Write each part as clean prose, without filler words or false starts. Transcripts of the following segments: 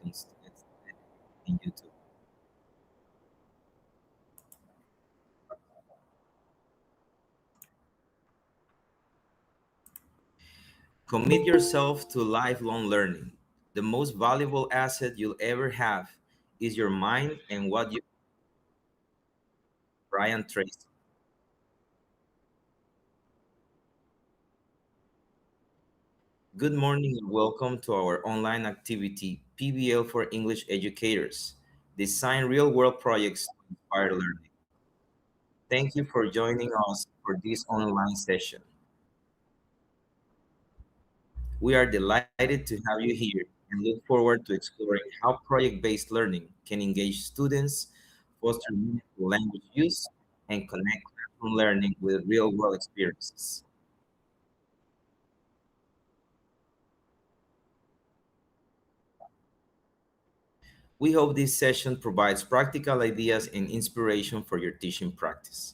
This is seconds to get started in YouTube. Commit yourself to lifelong learning. The most valuable asset you'll ever have is your mind and what you Brian Tracy. Good morning and welcome to our online activity, PBL for English Educators. Design real-world projects to inspire learning. Thank you for joining us for this online session. We are delighted to have you here and look forward to exploring how project-based learning can engage students, foster meaningful language use, and connect classroom learning with real-world experiences. We hope this session provides practical ideas and inspiration for your teaching practice.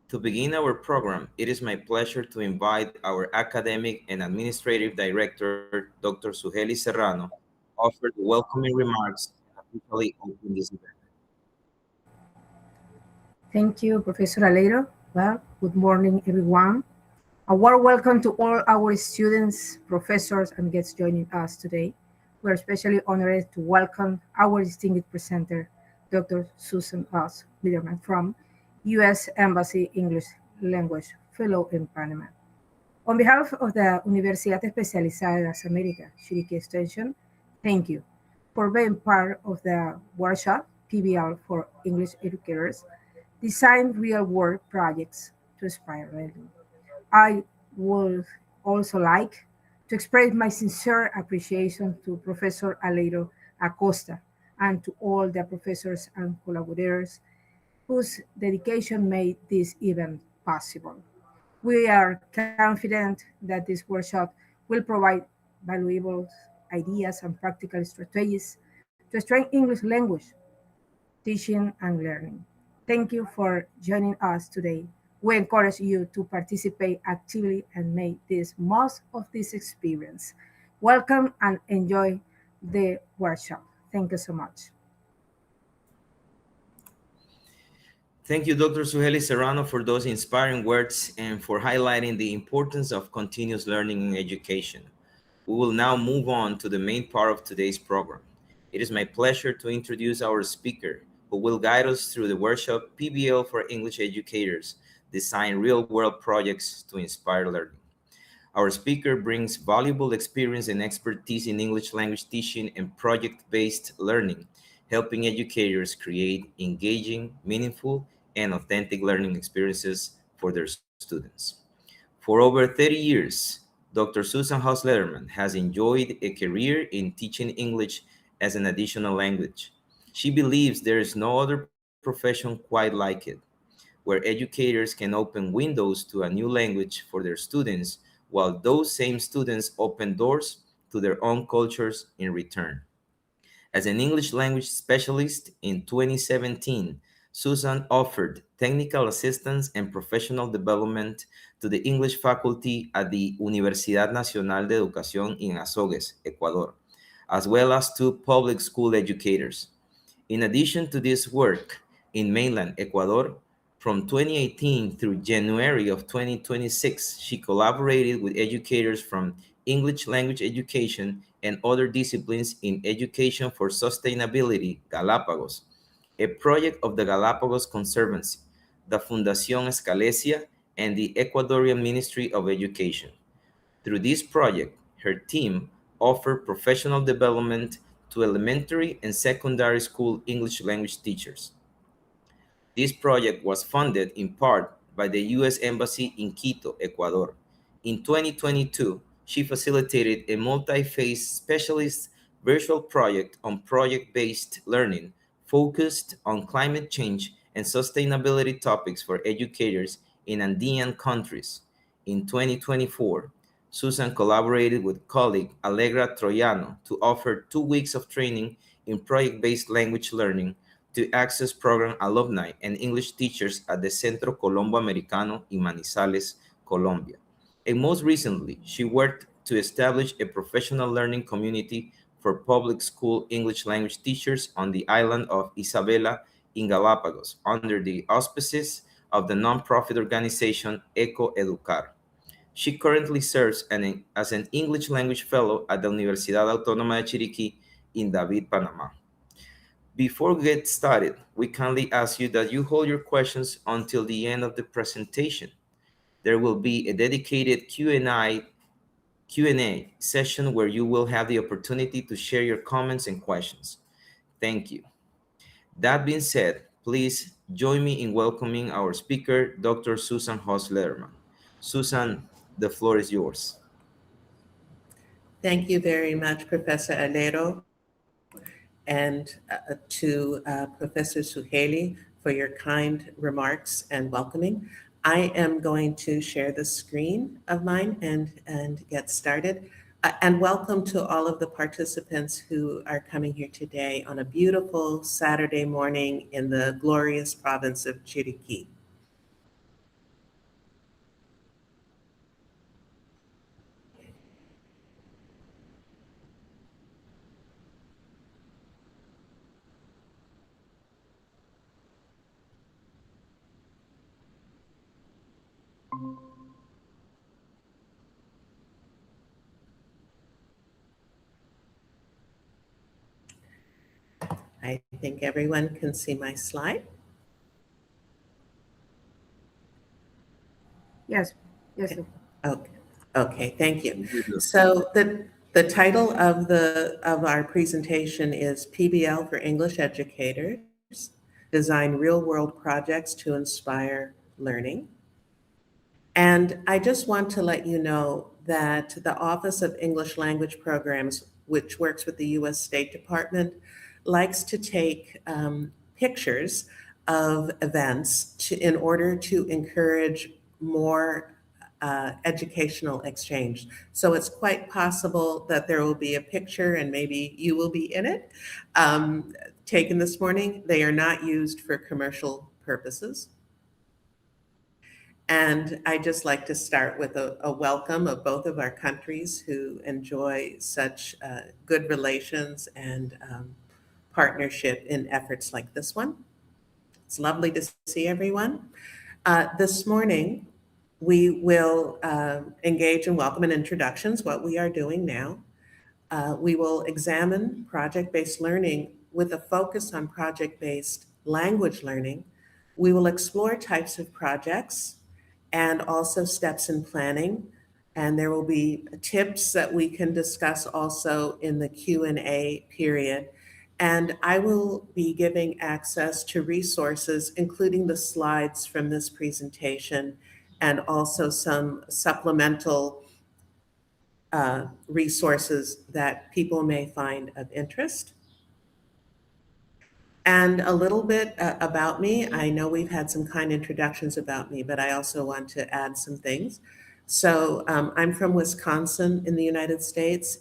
To begin our program, it is my pleasure to invite our academic and administrative director, Dr. Suheli Serrano, offer the welcoming remarks and officially open this event. Thank you, Professor Aleiro. Well, good morning, everyone. A warm welcome to all our students, professors, and guests joining us today. We're especially honored to welcome our distinguished presenter, Dr. Susan S. Biderman from U.S. Embassy English Language Fellow in Panama. On behalf of the Universidad Especializada de las Américas, Chiriquí Extension, thank you for being part of the workshop PBL for English Educators, design real-world projects to inspire learning. I would also like to express my sincere appreciation to Professor Aleiro Acosta and to all the professors and collaborators whose dedication made this event possible. We are confident that this workshop will provide valuable ideas and practical strategies to strengthen English language teaching and learning. Thank you for joining us today. We encourage you to participate actively and make this most of this experience. Welcome and enjoy the workshop. Thank you so much. Thank you, Dr. Suheli Serrano, for those inspiring words and for highlighting the importance of continuous learning in education. We will now move on to the main part of today's program. It is my pleasure to introduce our speaker, who will guide us through the workshop PBL for English Educators, Design Real-World Projects to Inspire Learning. Our speaker brings valuable experience and expertise in English language teaching and project-based learning, helping educators create engaging, meaningful, and authentic learning experiences for their students. For over 30 years, Dr. Susan Haus-Letterman has enjoyed a career in teaching English as an additional language. She believes there is no other profession quite like it, where educators can open windows to a new language for their students, while those same students open doors to their own cultures in return. As an English language specialist in 2017, Susan offered technical assistance and professional development to the English faculty at the Universidad Nacional de Educación in Azogues, Ecuador, as well as to public school educators. In addition to this work in mainland Ecuador, from 2018 through January of 2026, she collaborated with educators from English language education and other disciplines in Education for Sustainability, Galapagos, a project of the Galapagos Conservancy, the Fundación Escalesia, and the Ecuadorian Ministry of Education. Through this project, her team offered professional development to elementary and secondary school English language teachers. This project was funded in part by the U.S. Embassy in Quito, Ecuador. In 2022, she facilitated a multi-phase specialist virtual project on project-based learning focused on climate change and sustainability topics for educators in Andean countries. In 2024, Susan collaborated with colleague Allegra Troiano to offer 2 weeks of training in project-based language learning to Access Program alumni and English teachers at the Centro Colombo Americano in Manizales, Colombia. And most recently, she worked to establish a professional learning community for public school English language teachers on the island of Isabela in Galapagos under the auspices of the nonprofit organization Eco Educar. She currently serves as an English language fellow at the Universidad Autónoma de Chiriquí in David, Panama. Before we get started, we kindly ask you that you hold your questions until the end of the presentation. There will be a dedicated Q&A session where you will have the opportunity to share your comments and questions. Thank you. That being said, please join me in welcoming our speaker, Dr. Susan Haus-Letterman. Susan, the floor is yours. Thank you very much, Professor Alero, and to Professor Suheli for your kind remarks and welcoming. I am going to share the screen of mine and get started. And welcome to all of the participants who are coming here today on a beautiful Saturday morning in the glorious province of Chiriquí. I think everyone can see my slide. Yes, yes. Okay, okay, thank you. So the title of our presentation is PBL for English Educators, Design Real-World Projects to Inspire Learning. And I just want to let you know that the Office of English Language Programs, which works with the US State Department, likes to take pictures of events in order to encourage more educational exchange. So it's quite possible that there will be a picture and maybe you will be in it taken this morning. They are not used for commercial purposes. And I just like to start with a welcome of both of our countries who enjoy such good relations and partnership in efforts like this one. It's lovely to see everyone. This morning, we will engage in welcome and introductions, what we are doing now. We will examine project-based learning with a focus on project-based language learning. We will explore types of projects and also steps in planning. And there will be tips that we can discuss also in the Q&A period. And I will be giving access to resources, including the slides from this presentation and also some supplemental resources that people may find of interest. And a little bit about me. I know we've had some kind introductions about me, but I also want to add some things. So I'm from Wisconsin in the United States.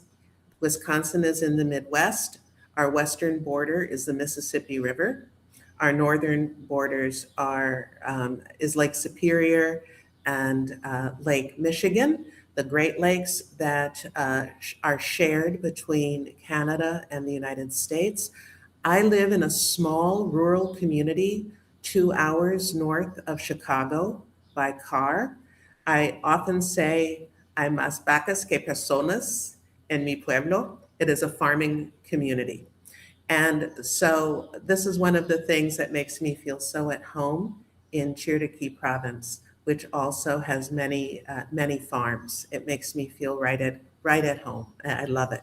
Wisconsin is in the Midwest. Our western border is the Mississippi River. Our northern borders is Lake Superior and Lake Michigan, the Great Lakes that are shared between Canada and the United States. I live in a small rural community 2 hours north of Chicago by car. I often say hay más vacas que personas en mi pueblo. It is a farming community. And so this is one of the things that makes me feel so at home in Chiriquí province, which also has many farms. It makes me feel right at home. I love it.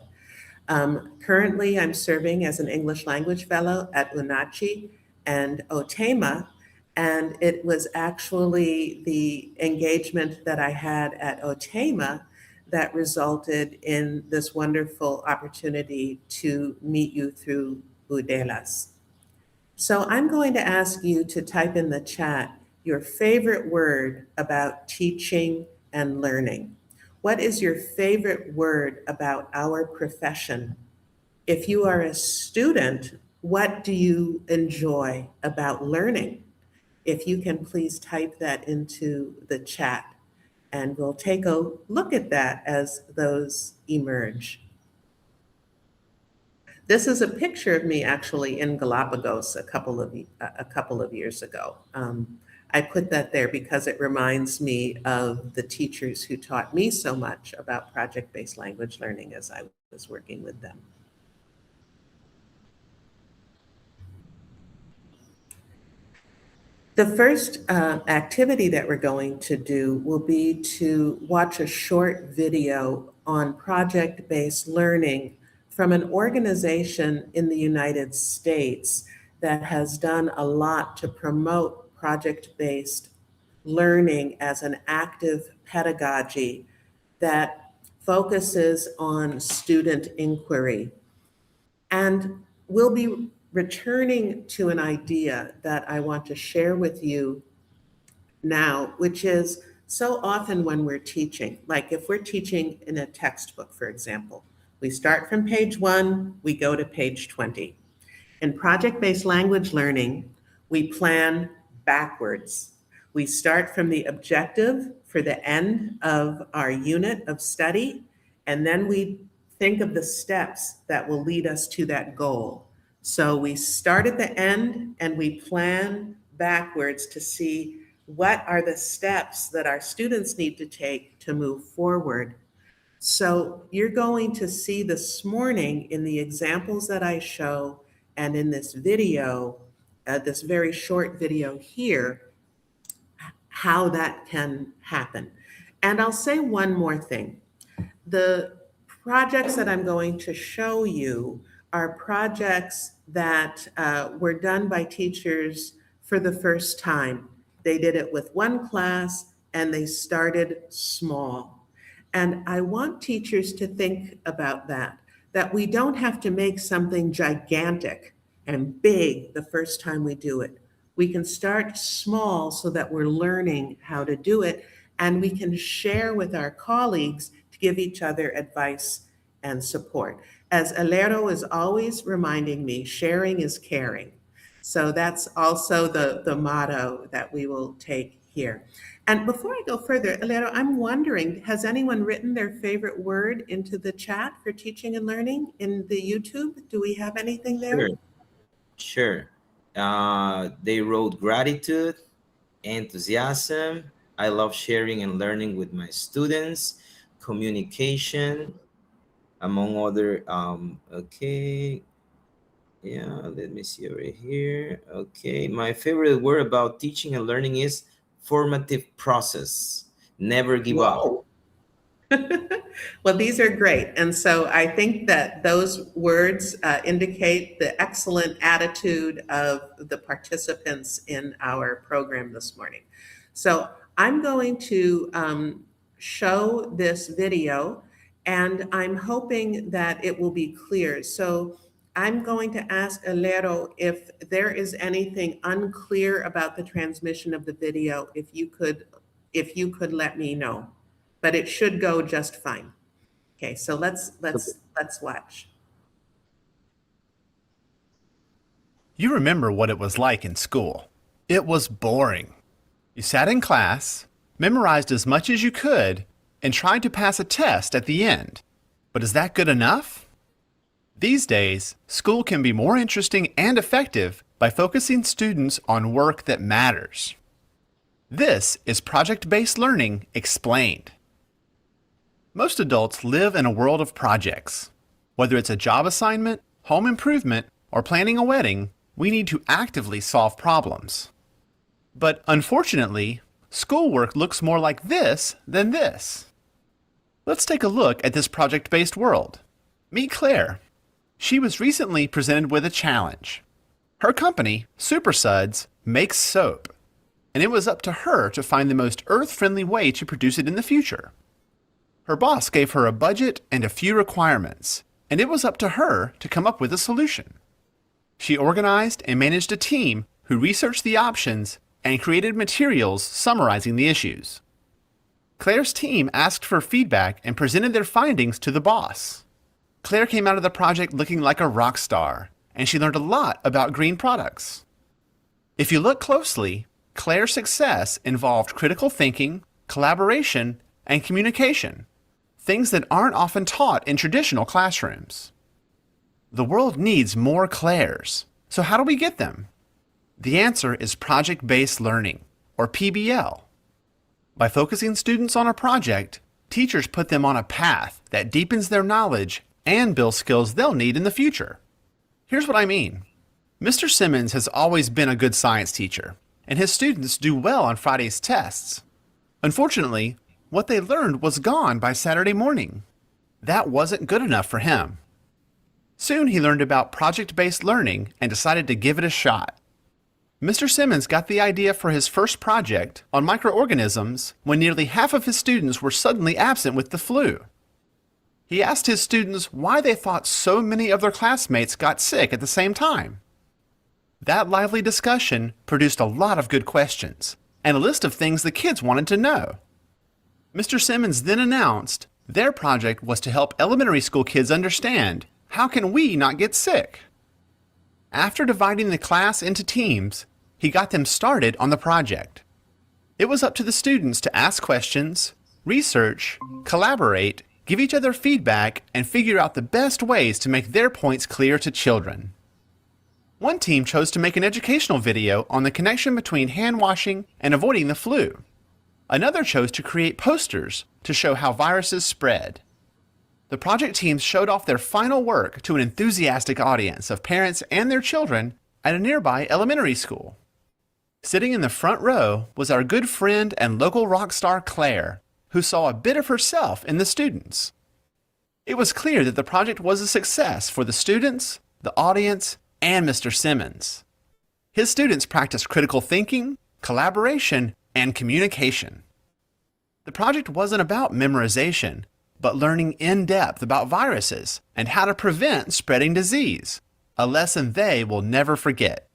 Currently, I'm serving as an English language fellow at UNACHI and OTEMA, and it was actually the engagement that I had at OTEMA that resulted in this wonderful opportunity to meet you through UDELAS. So I'm going to ask you to type in the chat your favorite word about teaching and learning. What is your favorite word about our profession? If you are a student, what do you enjoy about learning? If you can please type that into the chat, and we'll take a look at that as those emerge. This is a picture of me actually in Galapagos a couple of years ago. I put that there because it reminds me of the teachers who taught me so much about project-based language learning as I was working with them. The first activity that we're going to do will be to watch a short video on project-based learning from an organization in the United States that has done a lot to promote project-based learning as an active pedagogy that focuses on student inquiry. And we'll be returning to an idea that I want to share with you now, which is so often when we're teaching, like if we're teaching in a textbook, for example, we start from page 1, we go to page 20. In project-based language learning, we plan backwards. We start from the objective for the end of our unit of study, and then we think of the steps that will lead us to that goal. So we start at the end and we plan backwards to see what are the steps that our students need to take to move forward. So you're going to see this morning in the examples that I show and in this video, this very short video here, how that can happen. And I'll say one more thing. The projects that I'm going to show you are projects that were done by teachers for the first time. They did it with one class and they started small. And I want teachers to think about that we don't have to make something gigantic and big the first time we do it. We can start small so that we're learning how to do it, and we can share with our colleagues to give each other advice and support. As Alero is always reminding me, sharing is caring. So that's also the motto that we will take here. And before I go further, Alero, I'm wondering, has anyone written their favorite word into the chat for teaching and learning in the YouTube? Do we have anything there? Sure, sure. They wrote gratitude, enthusiasm. I love sharing and learning with my students, communication, among other. Okay, yeah, let me see over here. Okay, my favorite word about teaching and learning is formative process. Never give up. Whoa. Well, these are great. And so I think that those words indicate the excellent attitude of the participants in our program this morning. So I'm going to show this video, and I'm hoping that it will be clear. So I'm going to ask Alero if there is anything unclear about the transmission of the video, if you could let me know. But it should go just fine. Okay, so let's watch. You remember what it was like in school. It was boring. You sat in class, memorized as much as you could, and tried to pass a test at the end. But is that good enough? These days, school can be more interesting and effective by focusing students on work that matters. This is project-based learning explained. Most adults live in a world of projects. Whether it's a job assignment, home improvement, or planning a wedding, we need to actively solve problems. But unfortunately, schoolwork looks more like this than this. Let's take a look at this project-based world. Meet Claire. She was recently presented with a challenge. Her company, Super Suds, makes soap, and it was up to her to find the most earth-friendly way to produce it in the future. Her boss gave her a budget and a few requirements, and it was up to her to come up with a solution. She organized and managed a team who researched the options and created materials summarizing the issues. Claire's team asked for feedback and presented their findings to the boss. Claire came out of the project looking like a rock star, and she learned a lot about green products. If you look closely, Claire's success involved critical thinking, collaboration, and communication, things that aren't often taught in traditional classrooms. The world needs more Claires, so how do we get them? The answer is project-based learning, or PBL. By focusing students on a project, teachers put them on a path that deepens their knowledge and builds skills they'll need in the future. Here's what I mean. Mr. Simmons has always been a good science teacher, and his students do well on Friday's tests. Unfortunately, what they learned was gone by Saturday morning. That wasn't good enough for him. Soon he learned about project-based learning and decided to give it a shot. Mr. Simmons got the idea for his first project on microorganisms when nearly half of his students were suddenly absent with the flu. He asked his students why they thought so many of their classmates got sick at the same time. That lively discussion produced a lot of good questions and a list of things the kids wanted to know. Mr. Simmons then announced their project was to help elementary school kids understand, how can we not get sick? After dividing the class into teams, he got them started on the project. It was up to the students to ask questions, research, collaborate, give each other feedback, and figure out the best ways to make their points clear to children. One team chose to make an educational video on the connection between hand washing and avoiding the flu. Another chose to create posters to show how viruses spread. The project teams showed off their final work to an enthusiastic audience of parents and their children at a nearby elementary school. Sitting in the front row was our good friend and local rock star Claire, who saw a bit of herself in the students. It was clear that the project was a success for the students, the audience, and Mr. Simmons. His students practiced critical thinking, collaboration, and communication. The project wasn't about memorization, but learning in depth about viruses and how to prevent spreading disease, a lesson they will never forget.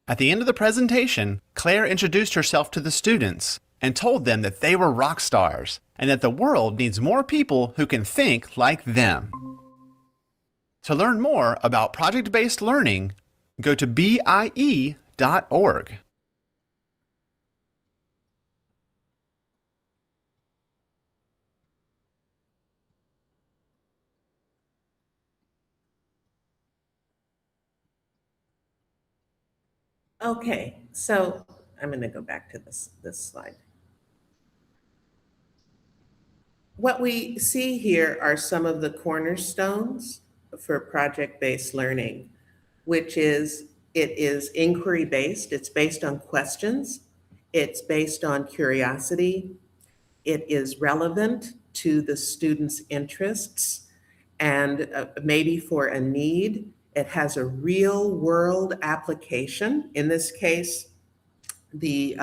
At the end of the presentation, Claire introduced herself to the students and told them that they were rock stars and that the world needs more people who can think like them. To learn more about project-based learning, Go to BIE.org. Okay, so I'm going to go back to this slide. What we see here are some of the cornerstones for project-based learning, which is it is inquiry-based, it's based on questions, it's based on curiosity, it is relevant to the student's interests, and maybe for a need. It has a real-world application. In this case, the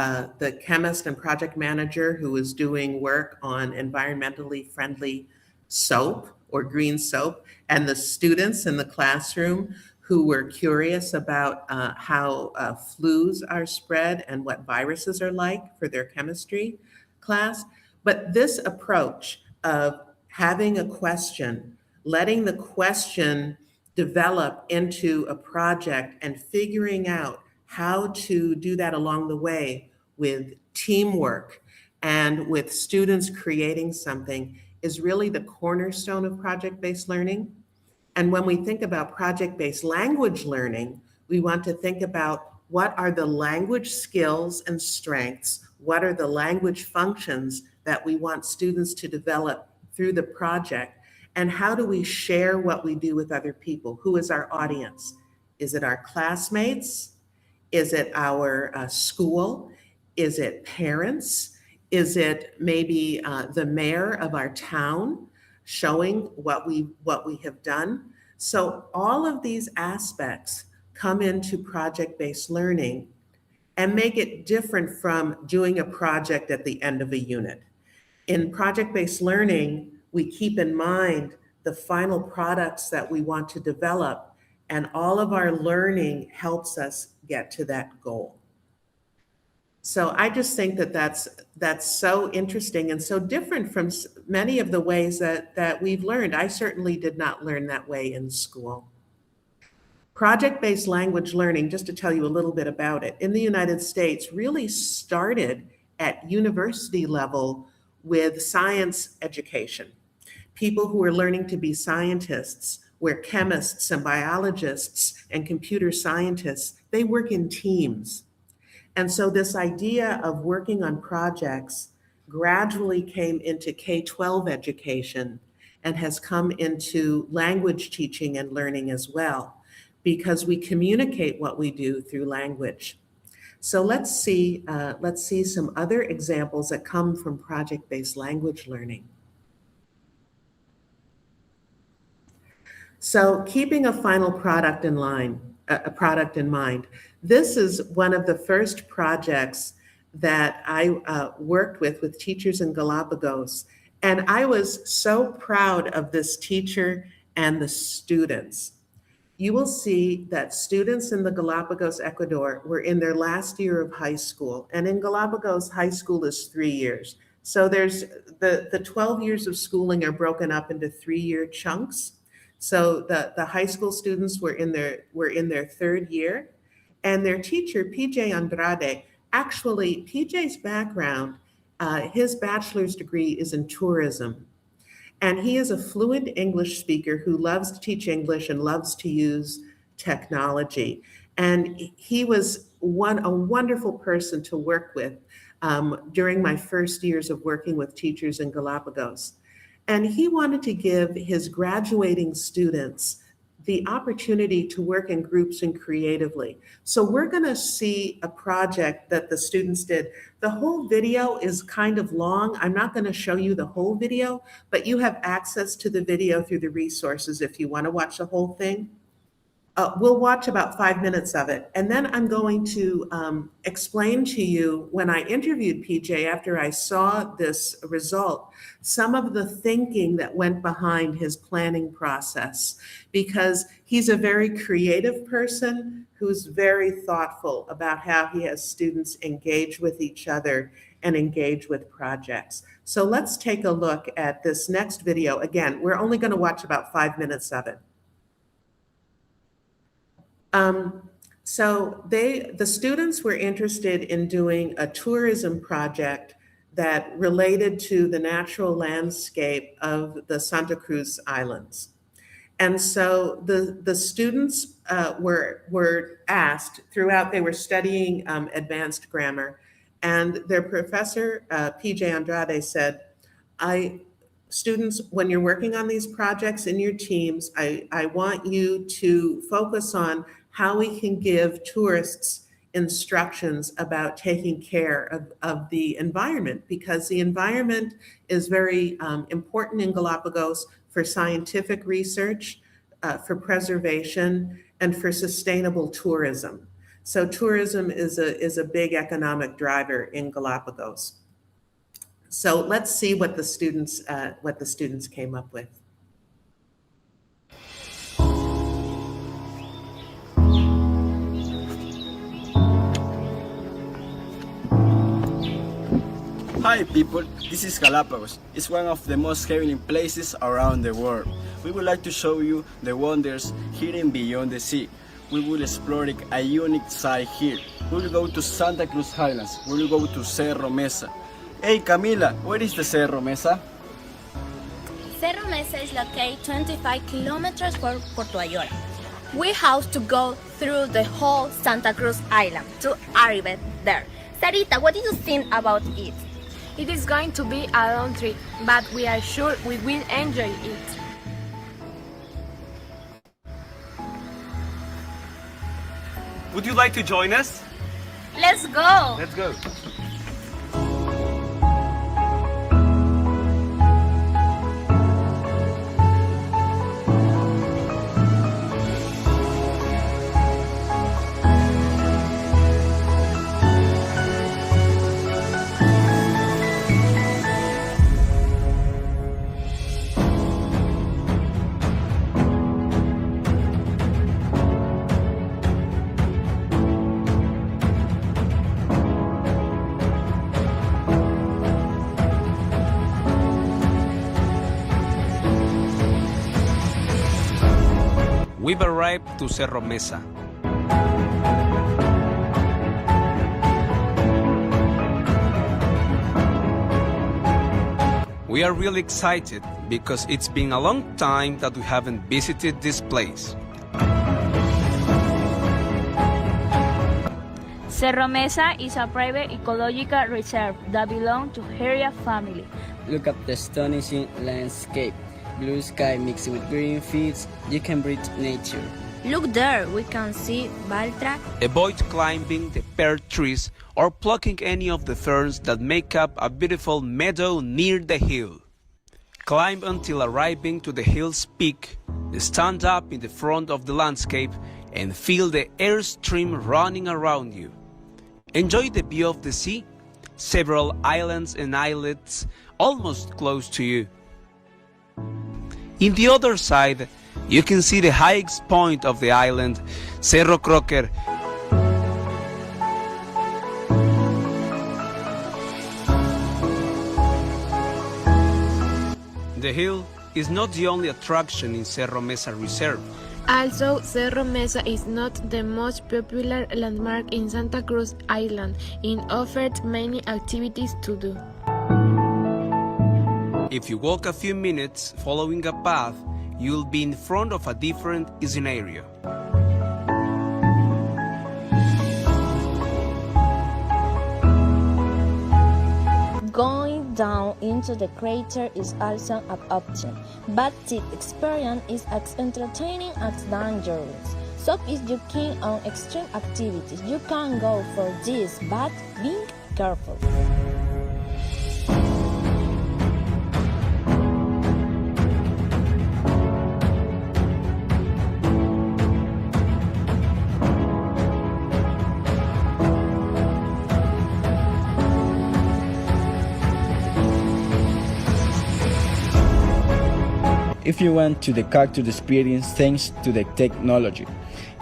chemist and project manager who was doing work on environmentally friendly soap or green soap, and the students in the classroom who were curious about how flus are spread and what viruses are like for their chemistry class. But this approach of having a question, letting the question develop into a project and figuring out how to do that along the way with teamwork and with students creating something is really the cornerstone of project-based learning. And when we think about project-based language learning, we want to think about what are the language skills and strengths, what are the language functions that we want students to develop through the project, and how do we share what we do with other people? Who is our audience? Is it our classmates? Is it our school? Is it parents? Is it maybe the mayor of our town showing what we have done? So all of these aspects come into project-based learning and make it different from doing a project at the end of a unit. In project-based learning, we keep in mind the final products that we want to develop, and all of our learning helps us get to that goal. So I just think that that's so interesting and so different from many of the ways that we've learned. I certainly did not learn that way in school. Project-based language learning, just to tell you a little bit about it, in the United States really started at university level with science education. People who are learning to be scientists, where chemists and biologists and computer scientists, they work in teams. And so this idea of working on projects gradually came into K-12 education and has come into language teaching and learning as well, because we communicate what we do through language. So let's see some other examples that come from project-based language learning. So keeping a final product in mind, this is one of the first projects that I worked with teachers in Galapagos. And I was so proud of this teacher and the students. You will see that students in the Galapagos, Ecuador, were in their last year of high school. And in Galapagos, high school is 3 years. So there's the 12 years of schooling are broken up into 3-year chunks. So the high school students were in their third year, and their teacher, PJ Andrade, actually PJ's background, his bachelor's degree is in tourism. And he is a fluent English speaker who loves to teach English and loves to use technology. And he was a wonderful person to work with during my first years of working with teachers in Galapagos. And he wanted to give his graduating students the opportunity to work in groups and creatively. So we're going to see a project that the students did. The whole video is kind of long. I'm not going to show you the whole video, but you have access to the video through the resources if you want to watch the whole thing. We'll watch about 5 minutes of it. And then I'm going to explain to you, when I interviewed PJ after I saw this result, some of the thinking that went behind his planning process, because he's a very creative person who's very thoughtful about how he has students engage with each other and engage with projects. So let's take a look at this next video. Again, we're only going to watch about 5 minutes of it. So the students were interested in doing a tourism project that related to the natural landscape of the Santa Cruz Islands. And so the students were asked throughout, they were studying advanced grammar, and their professor, PJ Andrade, said, students, when you're working on these projects in your teams, I want you to focus on how we can give tourists instructions about taking care of the environment, because the environment is very important in Galapagos for scientific research, for preservation, and for sustainable tourism. So tourism is a big economic driver in Galapagos. So let's see what the students came up with. Hi people, this is Galapagos. It's one of the most heavenly places around the world. We would like to show you the wonders hidden beyond the sea. We will explore a unique site here. We will go to Santa Cruz Highlands. We will go to Cerro Mesa. Hey Camila, where is the Cerro Mesa? Cerro Mesa is located 25 kilometers from Puerto Ayora. We have to go through the whole Santa Cruz Island to arrive there. Sarita, what do you think about it? It is going to be a long trip, but we are sure we will enjoy it. Would you like to join us? Let's go! Let's go. We've arrived to Cerro Mesa. We are really excited because it's been a long time that we haven't visited this place. Cerro Mesa is a private ecological reserve that belongs to Heria family. Look at the astonishing landscape. Blue sky mixed with green fields, you can breathe nature. Look there, we can see Baltra. Avoid climbing the pear trees or plucking any of the ferns that make up a beautiful meadow near the hill. Climb until arriving to the hill's peak, stand up in the front of the landscape and feel the airstream running around you. Enjoy the view of the sea, several islands and islets almost close to you. In the other side, you can see the highest point of the island, Cerro Crocker. The hill is not the only attraction in Cerro Mesa Reserve. Also, Cerro Mesa is not the most popular landmark in Santa Cruz Island. It offers many activities to do. If you walk a few minutes following a path, you'll be in front of a different scenario. Going down into the crater is also an option, but the experience is as entertaining as dangerous. So if you're keen on extreme activities, you can go for this, but be careful. If you want to capture the experience thanks to the technology,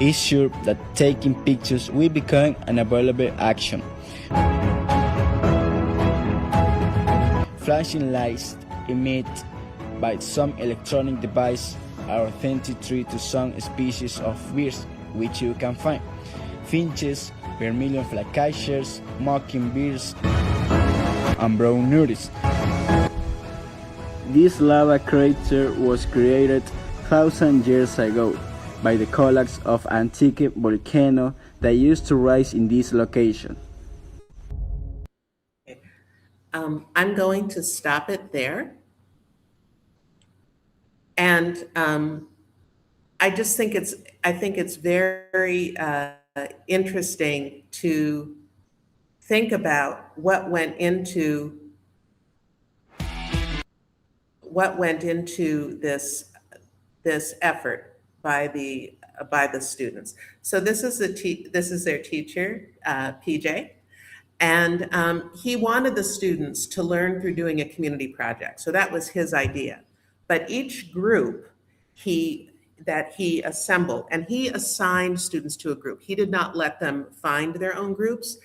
it's sure that taking pictures will become an available action. Flashing lights emitted by some electronic device are authentic to some species of birds which you can find. finches, vermilion flycatchers, mockingbirds, and brown nudis. This lava crater was created thousands years ago by the collapse of antique volcano that used to rise in this location. I'm going to stop it there. And I just think it's very interesting to think about what went into this effort by the students. So this is their teacher, PJ. And he wanted the students to learn through doing a community project. So that was his idea. But each group that he assembled, and he assigned students to a group. He did not let them find their own groups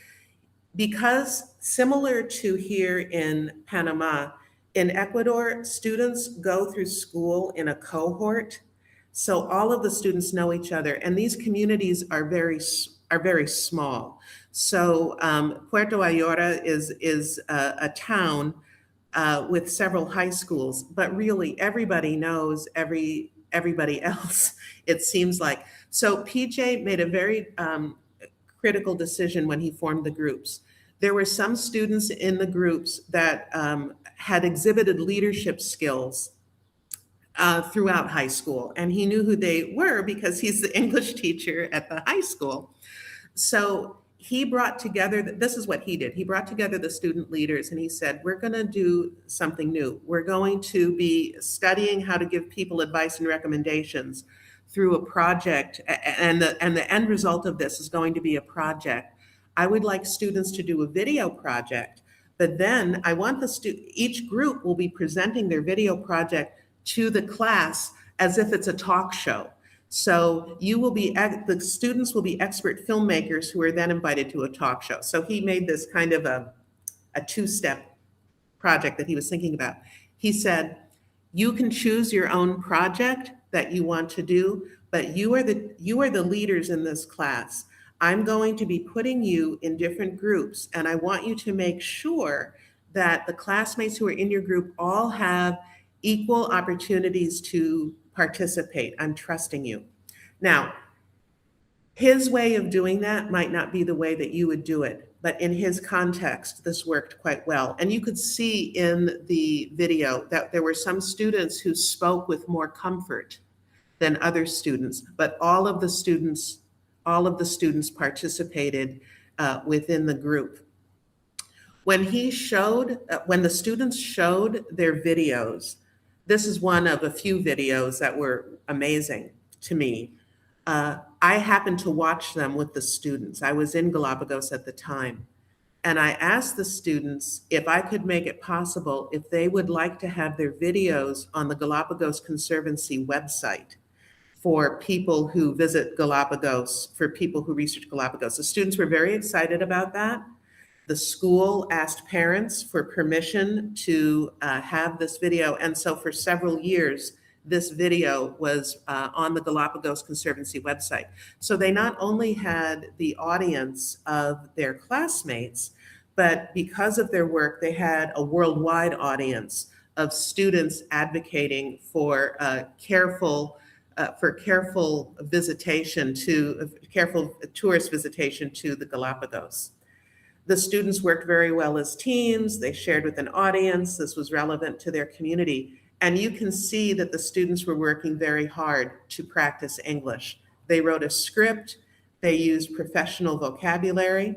because, similar to here in Panama, in Ecuador, students go through school in a cohort. So all of the students know each other, and these communities are very small. So Puerto Ayora is a town with several high schools, but really everybody knows everybody else, it seems like. So PJ made a very critical decision when he formed the groups. There were some students in the groups that had exhibited leadership skills throughout high school, and he knew who they were because he's the English teacher at the high school. So he brought together, this is what he did. He brought together the student leaders and he said, we're going to do something new. We're going to be studying how to give people advice and recommendations through a project. And the end result of this is going to be a project. I would like students to do a video project, but then I want each group will be presenting their video project to the class as if it's a talk show. So the students will be expert filmmakers who are then invited to a talk show. So he made this kind of a two-step project that he was thinking about. He said, you can choose your own project that you want to do, but you are the leaders in this class. I'm going to be putting you in different groups, and I want you to make sure that the classmates who are in your group all have equal opportunities to participate. I'm trusting you. Now, his way of doing that might not be the way that you would do it, but in his context, this worked quite well. And you could see in the video that there were some students who spoke with more comfort than other students, but all of the students participated within the group. When the students showed their videos, this is one of a few videos that were amazing to me. I happened to watch them with the students. I was in Galapagos at the time. And I asked the students if I could make it possible if they would like to have their videos on the Galapagos Conservancy website for people who visit Galapagos, for people who research Galapagos. The students were very excited about that. The school asked parents for permission to have this video. And so for several years, this video was on the Galapagos Conservancy website. So they not only had the audience of their classmates, but because of their work, they had a worldwide audience of students advocating for careful tourist visitation to the Galapagos. The students worked very well as teams. They shared with an audience. This was relevant to their community. And you can see that the students were working very hard to practice English. They wrote a script. They used professional vocabulary.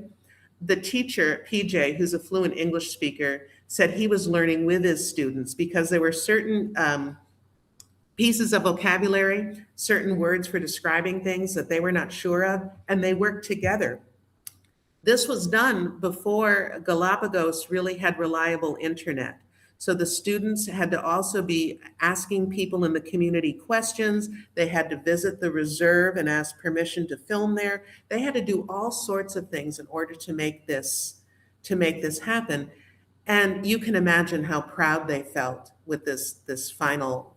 The teacher, PJ, who's a fluent English speaker, said he was learning with his students because there were certain pieces of vocabulary, certain words for describing things that they were not sure of, and they worked together. This was done before Galapagos really had reliable internet. So the students had to also be asking people in the community questions. They had to visit the reserve and ask permission to film there. They had to do all sorts of things in order to make this happen. And you can imagine how proud they felt with this final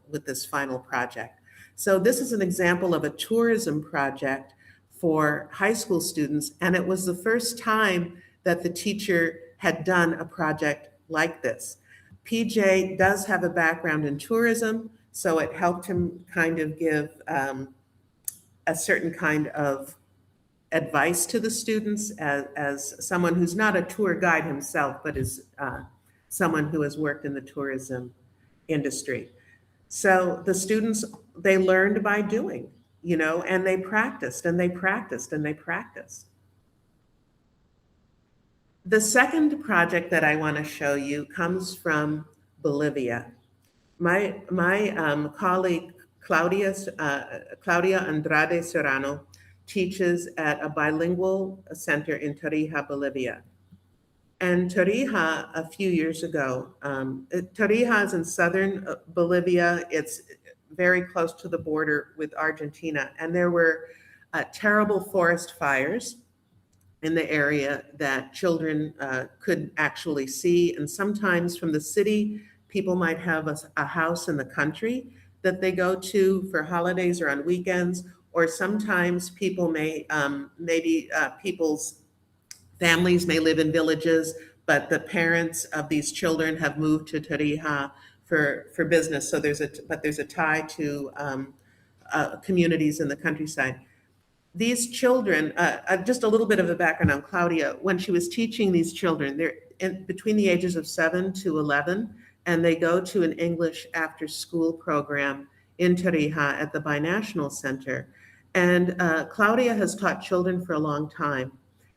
project. So this is an example of a tourism project for high school students, and it was the first time that the teacher had done a project like this. PJ does have a background in tourism, so it helped him kind of give a certain kind of advice to the students as someone who's not a tour guide himself, but is someone who has worked in the tourism industry. So the students, they learned by doing, and they practiced and they practiced and they practiced. The second project that I want to show you comes from Bolivia. My colleague Claudia Andrade Serrano teaches at a bilingual center in Tarija, Bolivia. And Tarija, a few years ago, Tarija is in southern Bolivia. It's very close to the border with Argentina. And there were terrible forest fires in the area that children could actually see. And sometimes from the city, people might have a house in the country that they go to for holidays or on weekends, or sometimes people may, people's families may live in villages, but the parents of these children have moved to Tarija for business. So there's a tie to communities in the countryside. These children, just a little bit of a background on Claudia. When she was teaching these children, they're between the ages of 7 to 11, and they go to an English after school program in Tarija at the Binational Center. And Claudia has taught children for a long time.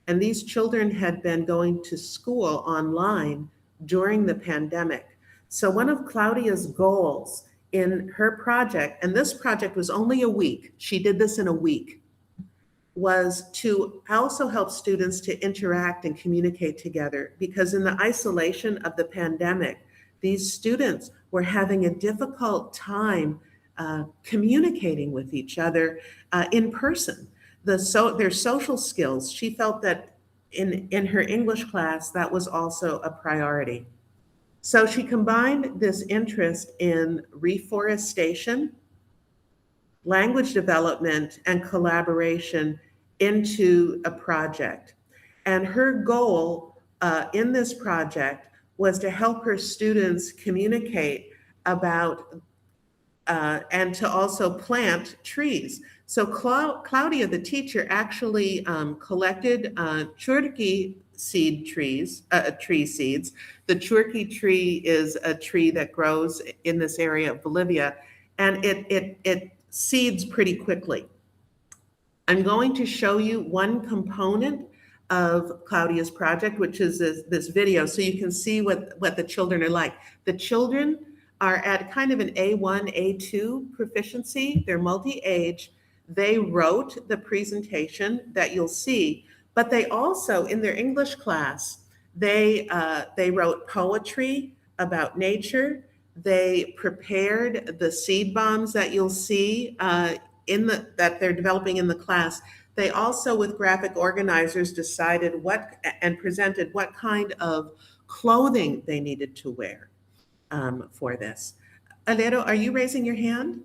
And these children had been going to school online during the pandemic. So one of Claudia's goals in her project, and this project was only a week, she did this in a week, was to also help students to interact and communicate together, because in the isolation of the pandemic, these students were having a difficult time communicating with each other in person. Their social skills, she felt that in her English class, that was also a priority. So she combined this interest in reforestation, language development, and collaboration into a project. And her goal in this project was to help her students communicate about and to also plant trees. So Claudia, the teacher, actually collected churqui tree seeds. The churqui tree is a tree that grows in this area of Bolivia, and it seeds pretty quickly. I'm going to show you one component of Claudia's project, which is this video, so you can see what the children are like. The children are at kind of an A1, A2 proficiency. They're multi-age. They wrote the presentation that you'll see, but they also, in their English class, they wrote poetry about nature. They prepared the seed bombs that you'll see that they're developing in the class. They also, with graphic organizers, decided and presented what kind of clothing they needed to wear for this. Alero, are you raising your hand?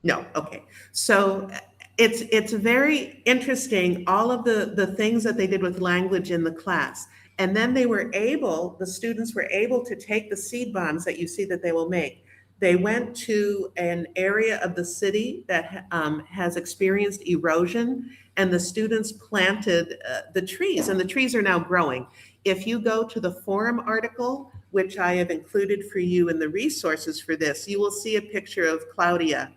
No, okay. So it's very interesting, all of the things that they did with language in the class. And then the students were able to take the seed bombs that you see that they will make. They went to an area of the city that has experienced erosion, and the students planted the trees, and the trees are now growing. If you go to the forum article, which I have included for you in the resources for this, you will see a picture of Claudia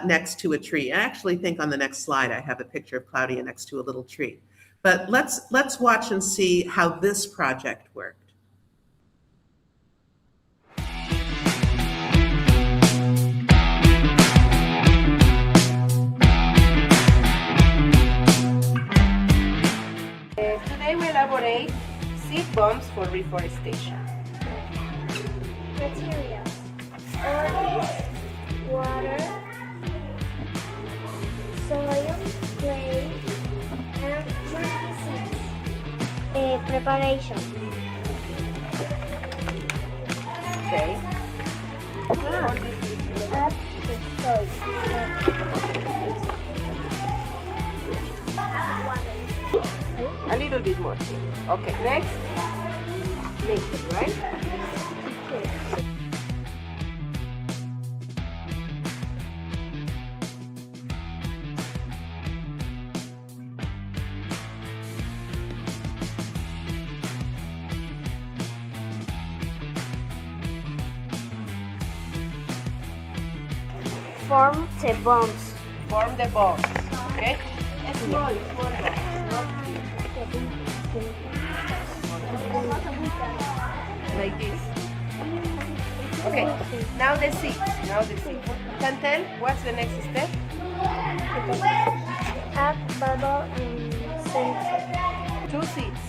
next to a tree. I actually think on the next slide, I have a picture of Claudia next to a little tree. But let's watch and see how this project worked. Today we elaborate seed bombs for reforestation. Materials: oil, water, soil, clay, and turkey seeds. Preparation. Okay. Add the soil. A little bit more. Okay, next. Naked, right? Form the bombs. Form the bombs. Okay? Small bombs. Like this. Okay, now the seeds. Can tell what's the next step? Add bubble and center. 2 seeds.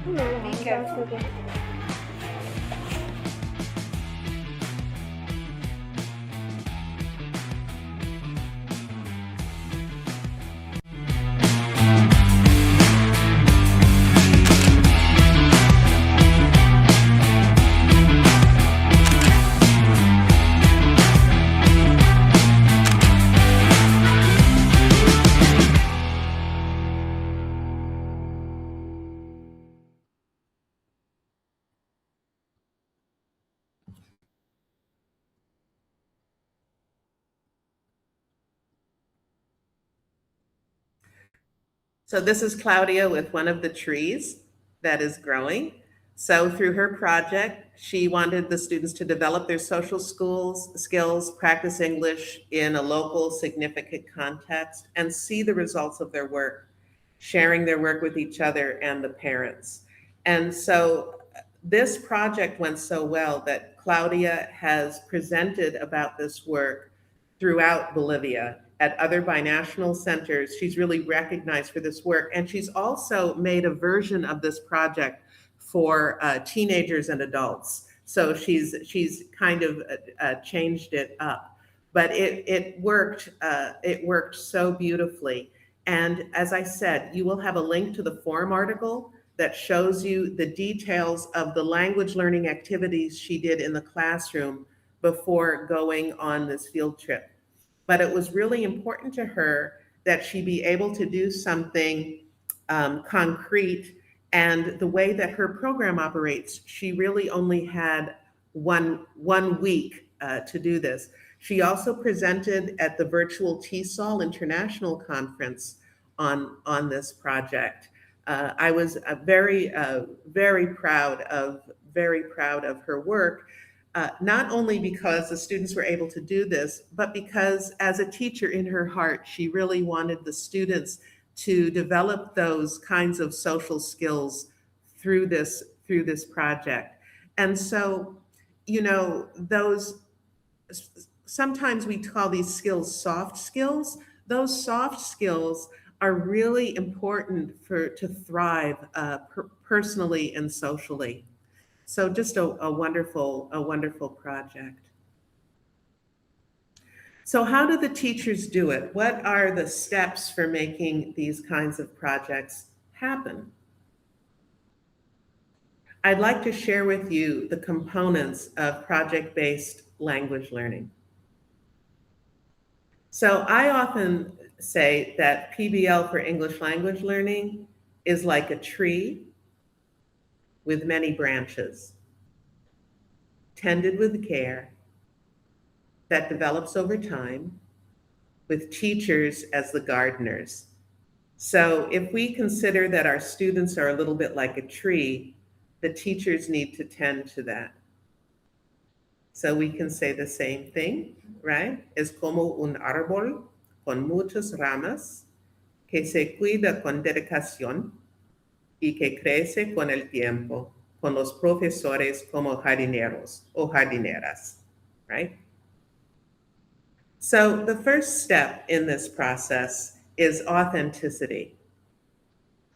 No, Be careful. So this is Claudia with one of the trees that is growing. So through her project, she wanted the students to develop their social skills, practice English in a local significant context, and see the results of their work, sharing their work with each other and the parents. And so this project went so well that Claudia has presented about this work throughout Bolivia at other binational centers. She's really recognized for this work. And she's also made a version of this project for teenagers and adults. So she's kind of changed it up. But it worked so beautifully. And as I said, you will have a link to the forum article that shows you the details of the language learning activities she did in the classroom before going on this field trip. But it was really important to her that she be able to do something concrete. And the way that her program operates, she really only had one week to do this. She also presented at the virtual TESOL International Conference on this project. I was very proud of her work. Not only because the students were able to do this, but because as a teacher in her heart, she really wanted the students to develop those kinds of social skills through this project. And so, sometimes we call these skills soft skills. Those soft skills are really important to thrive personally and socially. So just a wonderful project. So how do the teachers do it? What are the steps for making these kinds of projects happen? I'd like to share with you the components of project-based language learning. So I often say that PBL for English language learning is like a tree with many branches, tended with care, that develops over time, with teachers as the gardeners. So if we consider that our students are a little bit like a tree, the teachers need to tend to that. So we can say the same thing, right? Es como un árbol con muchas ramas que se cuida con dedicación y que crece con el tiempo, con los profesores como jardineros o jardineras, right? So the first step in this process is authenticity.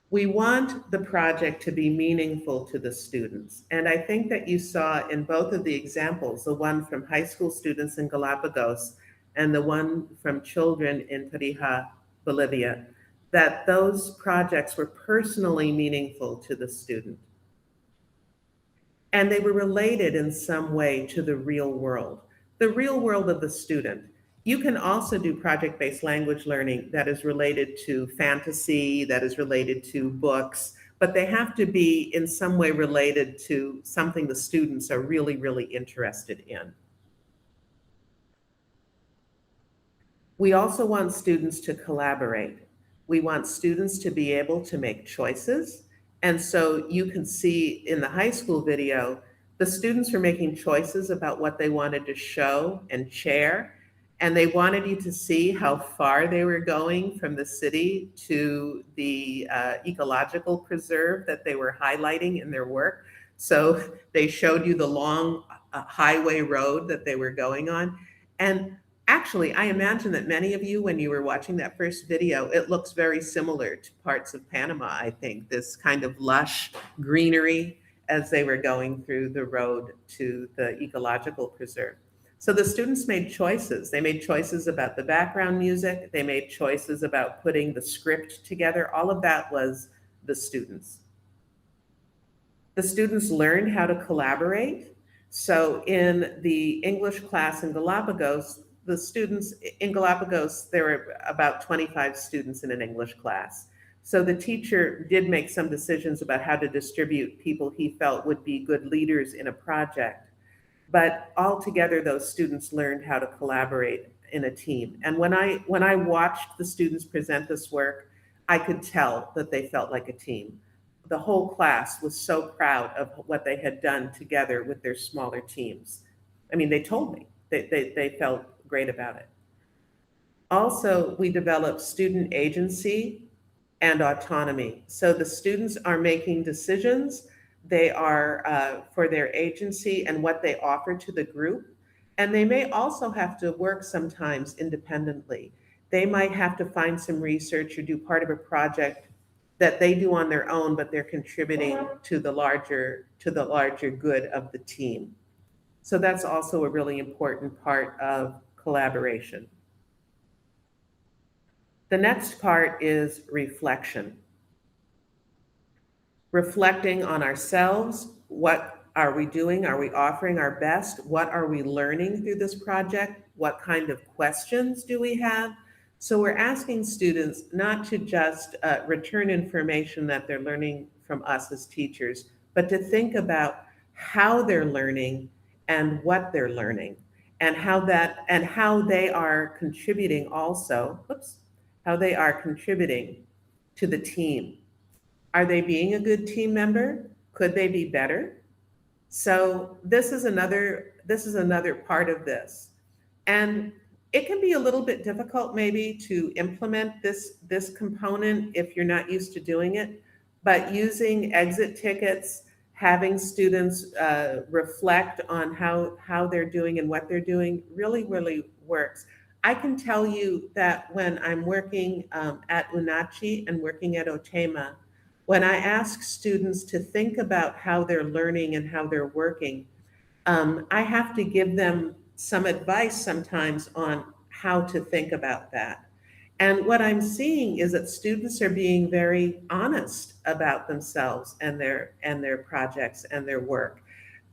We want the project to be meaningful to the students. And I think that you saw in both of the examples, the one from high school students in Galapagos and the one from children in Tarija, Bolivia, that those projects were personally meaningful to the student. And they were related in some way to the real world of the student. You can also do project-based language learning that is related to fantasy, that is related to books, but they have to be in some way related to something the students are really, really interested in. We also want students to collaborate. We want students to be able to make choices. And so you can see in the high school video, the students were making choices about what they wanted to show and share. And they wanted you to see how far they were going from the city to the ecological preserve that they were highlighting in their work. So they showed you the long highway road that they were going on. And actually, I imagine that many of you, when you were watching that first video, it looks very similar to parts of Panama, I think, this kind of lush greenery as they were going through the road to the ecological preserve. So the students made choices. They made choices about the background music. They made choices about putting the script together. All of that was the students. The students learned how to collaborate. So in the English class in Galapagos, the students in Galapagos, there were about 25 students in an English class. So the teacher did make some decisions about how to distribute people he felt would be good leaders in a project. But altogether, those students learned how to collaborate in a team. And when I watched the students present this work, I could tell that they felt like a team. The whole class was so proud of what they had done together with their smaller teams. I mean, they told me they felt great about it. Also, we developed student agency and autonomy. So the students are making decisions. They are for their agency and what they offer to the group. And they may also have to work sometimes independently. They might have to find some research or do part of a project that they do on their own, but they're contributing to the larger good of the team. So that's also a really important part of collaboration. The next part is reflection. Reflecting on ourselves, what are we doing? Are we offering our best? What are we learning through this project? What kind of questions do we have? So we're asking students not to just return information that they're learning from us as teachers, but to think about how they're learning and what they're learning and how they are contributing also, how they are contributing to the team. Are they being a good team member? Could they be better? So this is another part of this. And it can be a little bit difficult maybe to implement this component if you're not used to doing it, but using exit tickets, having students reflect on how they're doing and what they're doing really, really works. I can tell you that when I'm working at UNACHI and working at OTEMA, when I ask students to think about how they're learning and how they're working, I have to give them some advice sometimes on how to think about that. And what I'm seeing is that students are being very honest about themselves and their projects and their work.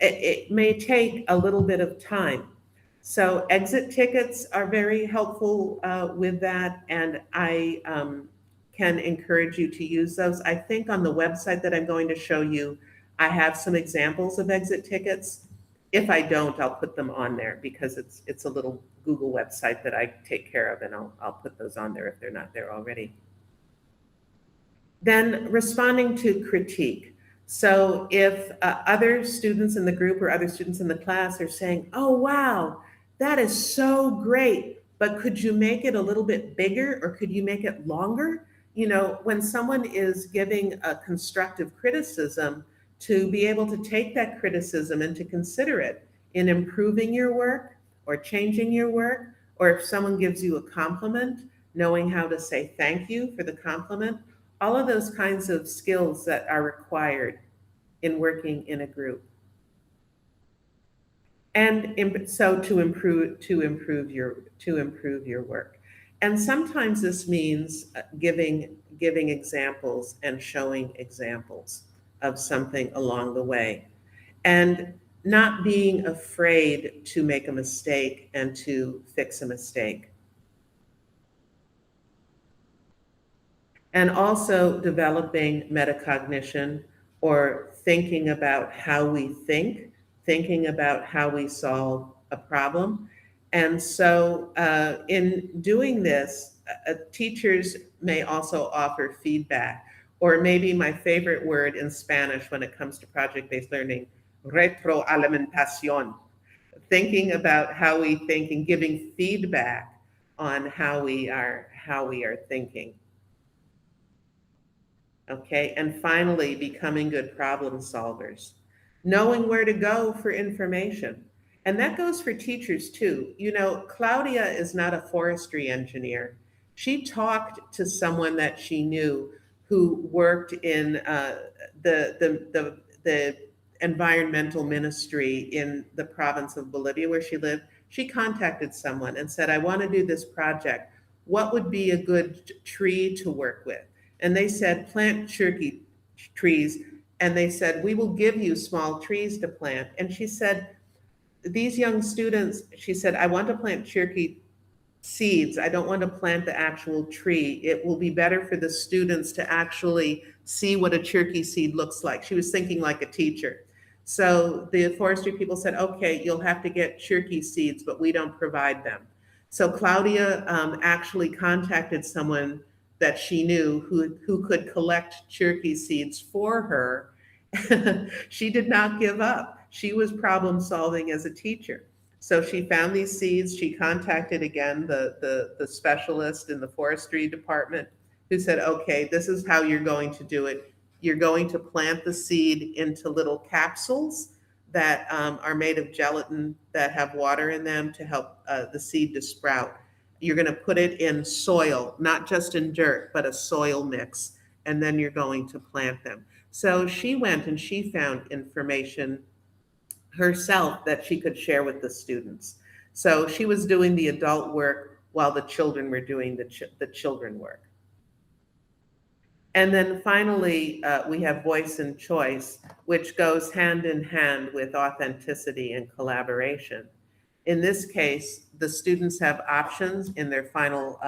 It may take a little bit of time. So exit tickets are very helpful with that, and I can encourage you to use those. I think on the website that I'm going to show you, I have some examples of exit tickets. If I don't, I'll put them on there because it's a little Google website that I take care of, and I'll put those on there if they're not there already. Then responding to critique. So if other students in the group or other students in the class are saying, oh, wow, that is so great, but could you make it a little bit bigger or could you make it longer? You know, when someone is giving a constructive criticism, to be able to take that criticism and to consider it in improving your work or changing your work, or if someone gives you a compliment, knowing how to say thank you for the compliment, all of those kinds of skills that are required in working in a group. And so to improve your work. And sometimes this means giving examples and showing examples of something along the way. And not being afraid to make a mistake and to fix a mistake. And also developing metacognition, or thinking about how we think, thinking about how we solve a problem. And so, in doing this, teachers may also offer feedback, or maybe my favorite word in Spanish when it comes to project based learning, retroalimentación, thinking about how we think and giving feedback on how we are thinking. Okay, and finally, becoming good problem solvers, knowing where to go for information. And that goes for teachers too. You know, Claudia is not a forestry engineer. She talked to someone that she knew who worked in the environmental ministry in the province of Bolivia where she lived. She contacted someone and said, I want to do this project. What would be a good tree to work with? And they said, plant Cherokee trees. And they said, we will give you small trees to plant. And she said, these young students, she said, I want to plant Cherokee seeds. I don't want to plant the actual tree. It will be better for the students to actually see what a Cherokee seed looks like. She was thinking like a teacher. So the forestry people said, okay, you'll have to get Cherokee seeds, but we don't provide them. So Claudia actually contacted someone that she knew who could collect Cherokee seeds for her. She did not give up. She was problem solving as a teacher. So she found these seeds. She contacted again the specialist in the forestry department, who said, okay, this is how you're going to do it. You're going to plant the seed into little capsules that are made of gelatin that have water in them to help the seed to sprout. You're going to put it in soil, not just in dirt, but a soil mix, and then you're going to plant them. So she went and she found information herself that she could share with the students. So she was doing the adult work while the children were doing the children work. And then finally, we have voice and choice, which goes hand in hand with authenticity and collaboration. In this case, the students have options in their final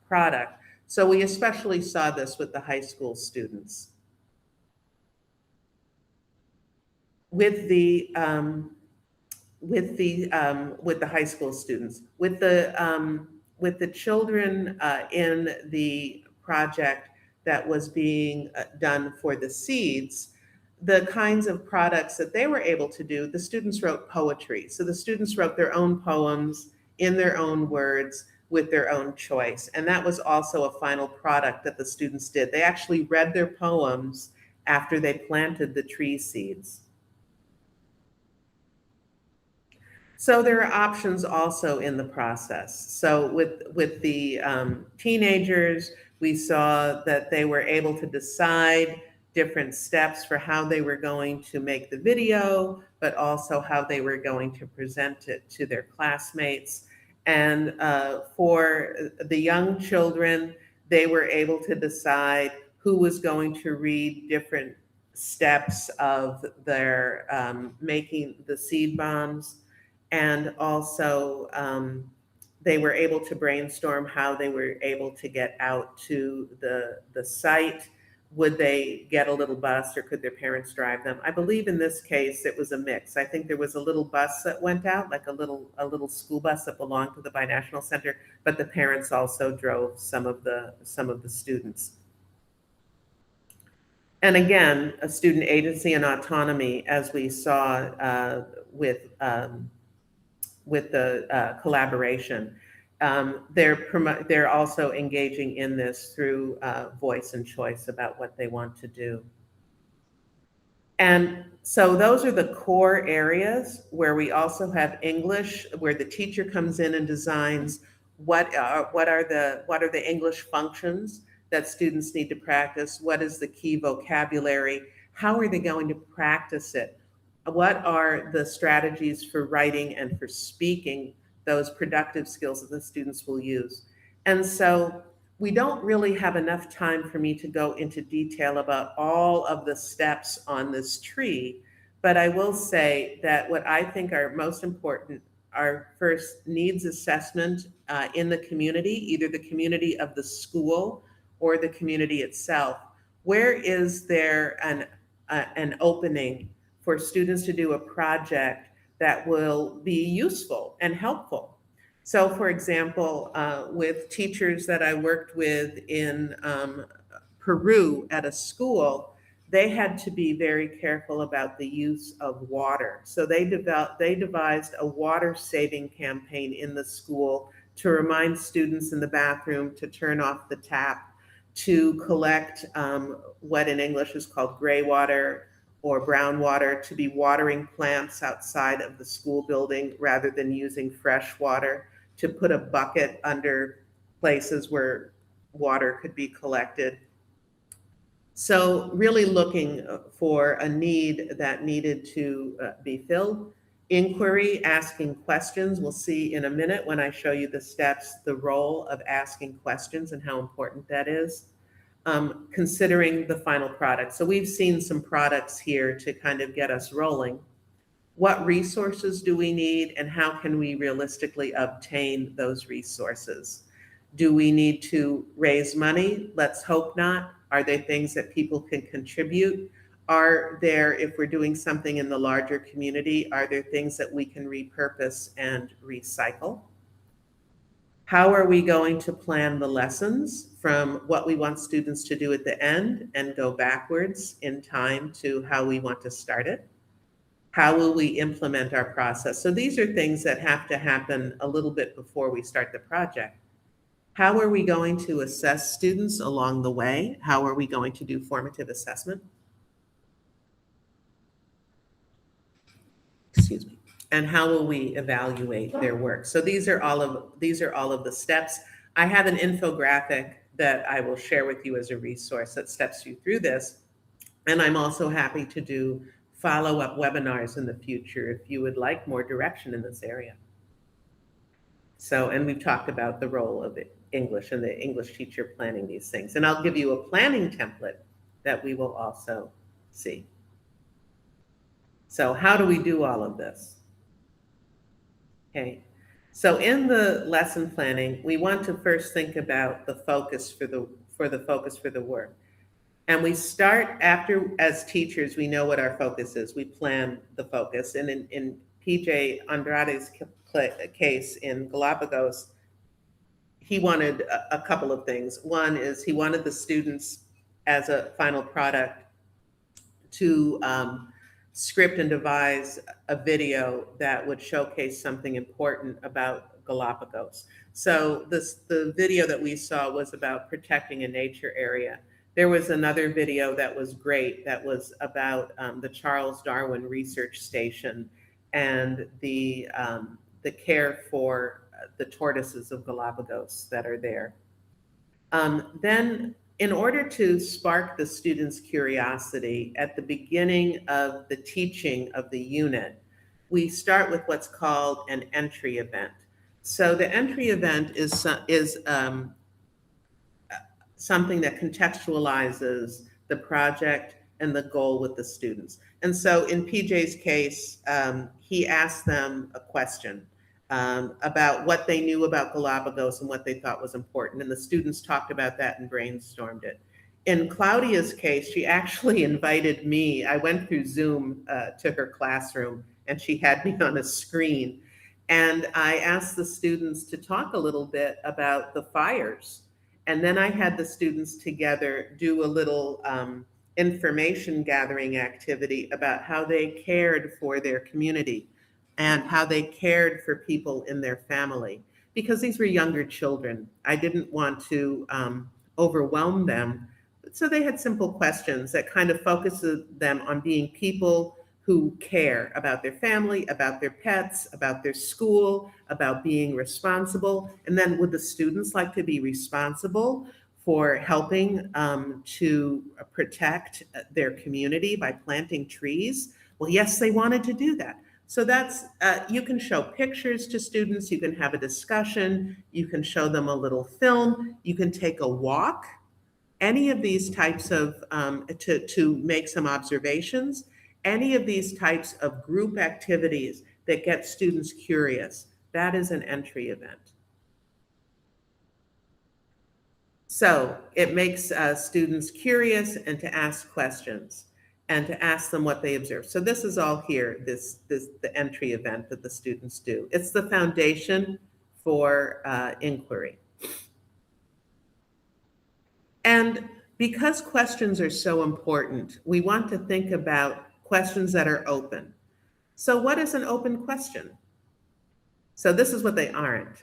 product. So we especially saw this with the high school students. With the high school students, with the children in the project that was being done for the seeds, the kinds of products that they were able to do, the students wrote poetry. So the students wrote their own poems in their own words with their own choice. And that was also a final product that the students did. They actually read their poems after they planted the tree seeds. So there are options also in the process. So with the teenagers, we saw that they were able to decide different steps for how they were going to make the video, but also how they were going to present it to their classmates. And for the young children, they were able to decide who was going to read different steps of their making the seed bombs. And also, they were able to brainstorm how they were able to get out to the site. Would they get a little bus, or could their parents drive them? I believe in this case it was a mix. I think there was a little bus that went out, like a little school bus that belonged to the Binational Center, but the parents also drove some of the students. And again, a student agency and autonomy, as we saw with the collaboration. They're also engaging in this through voice and choice about what they want to do. And so those are the core areas where we also have English, where the teacher comes in and designs what are the English functions that students need to practice, what is the key vocabulary, how are they going to practice it, what are the strategies for writing and for speaking, those productive skills that the students will use. And so we don't really have enough time for me to go into detail about all of the steps on this tree, But I will say that what I think are most important are first needs assessment in the community, either the community of the school or the community itself. Where is there an opening for students to do a project that will be useful and helpful? So, for example, with teachers that I worked with in Peru at a school, they had to be very careful about the use of water. So they devised a water saving campaign in the school to remind students in the bathroom to turn off the tap, to collect what in English is called gray water or brown water, to be watering plants outside of the school building rather than using fresh water, to put a bucket under places where water could be collected. So really looking for a need that needed to be filled. Inquiry, asking questions. We'll see in a minute when I show you the steps, the role of asking questions and how important that is. Considering the final product. So we've seen some products here to kind of get us rolling. What resources do we need and how can we realistically obtain those resources? Do we need to raise money? Let's hope not. Are there things that people can contribute? Are there, if we're doing something in the larger community, are there things that we can repurpose and recycle? How are we going to plan the lessons from what we want students to do at the end and go backwards in time to how we want to start it? How will we implement our process? So these are things that have to happen a little bit before we start the project. How are we going to assess students along the way? How are we going to do formative assessment? Excuse me. And how will we evaluate their work? So these are all of the steps. I have an infographic that I will share with you as a resource that steps you through this. And I'm also happy to do follow-up webinars in the future if you would like more direction in this area. So, and we've talked about the role of English and the English teacher planning these things. And I'll give you a planning template that we will also see. So how do we do all of this? Okay, so in the lesson planning, we want to first think about the focus for the work. And we start after, as teachers, we know what our focus is. We plan the focus. And in PJ Andrade's case in Galapagos, he wanted a couple of things. One is he wanted the students as a final product to script and devise a video that would showcase something important about Galapagos. So the video that we saw was about protecting a nature area. There was another video that was great that was about the Charles Darwin Research Station and the care for the tortoises of Galapagos that are there. Then in order to spark the students' curiosity at the beginning of the teaching of the unit, we start with what's called an entry event. So the entry event is something that contextualizes the project and the goal with the students. And so in PJ's case, he asked them a question about what they knew about Galapagos and what they thought was important. And the students talked about that and brainstormed it. In Claudia's case, she actually invited me. I went through Zoom to her classroom and she had me on a screen. And I asked the students to talk a little bit about the fires. And then I had the students together do a little information gathering activity about how they cared for their community and how they cared for people in their family. Because these were younger children, I didn't want to overwhelm them. So they had simple questions that kind of focused them on being people who care about their family, about their pets, about their school, about being responsible. And then would the students like to be responsible for helping to protect their community by planting trees? Well, yes, they wanted to do that. So that's, you can show pictures to students, you can have a discussion, you can show them a little film, you can take a walk, any of these types of, to make some observations. any of these types of group activities that get students curious, that is an entry event. So it makes students curious and to ask questions and to ask them what they observe. So this is all here, the entry event that the students do. It's the foundation for inquiry. And because questions are so important, we want to think about questions that are open. So what is an open question? So this is what they aren't.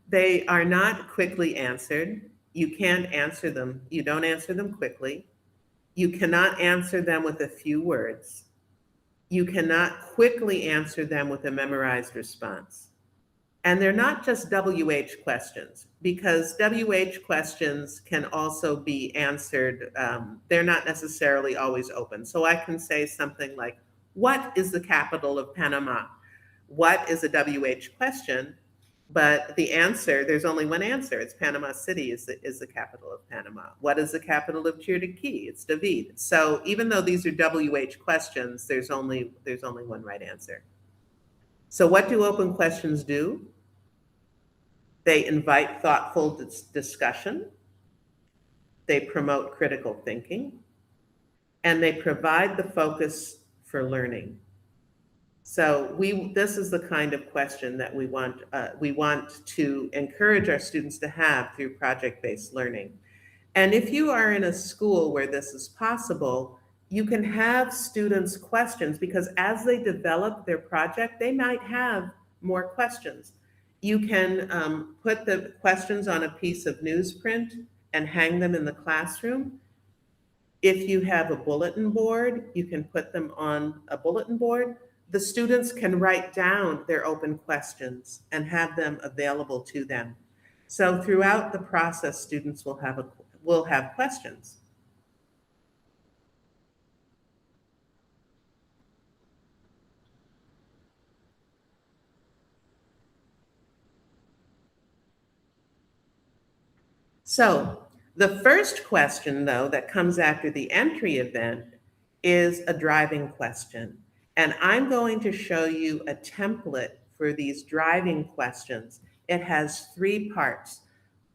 They are not quickly answered. You can't answer them. You don't answer them quickly. You cannot answer them with a few words. You cannot quickly answer them with a memorized response. And they're not just WH questions, because WH questions can also be answered. They're not necessarily always open. So I can say something like, what is the capital of Panama? What is a WH question? But the answer, there's only one answer. It's Panama City is the capital of Panama. What is the capital of Chiriquí? It's David. So even though these are WH questions, there's only one right answer. So what do open questions do? They invite thoughtful discussion. They promote critical thinking, and they provide the focus for learning. So this is the kind of question that we want to encourage our students to have through project-based learning. And if you are in a school where this is possible, you can have students questions, because as they develop their project, they might have more questions. You can put the questions on a piece of newsprint and hang them in the classroom. If you have a bulletin board, you can put them on a bulletin board. The students can write down their open questions and have them available to them. So throughout the process, students will have questions. So the first question, though, that comes after the entry event is a driving question. And I'm going to show you a template for these driving questions. It has 3 parts.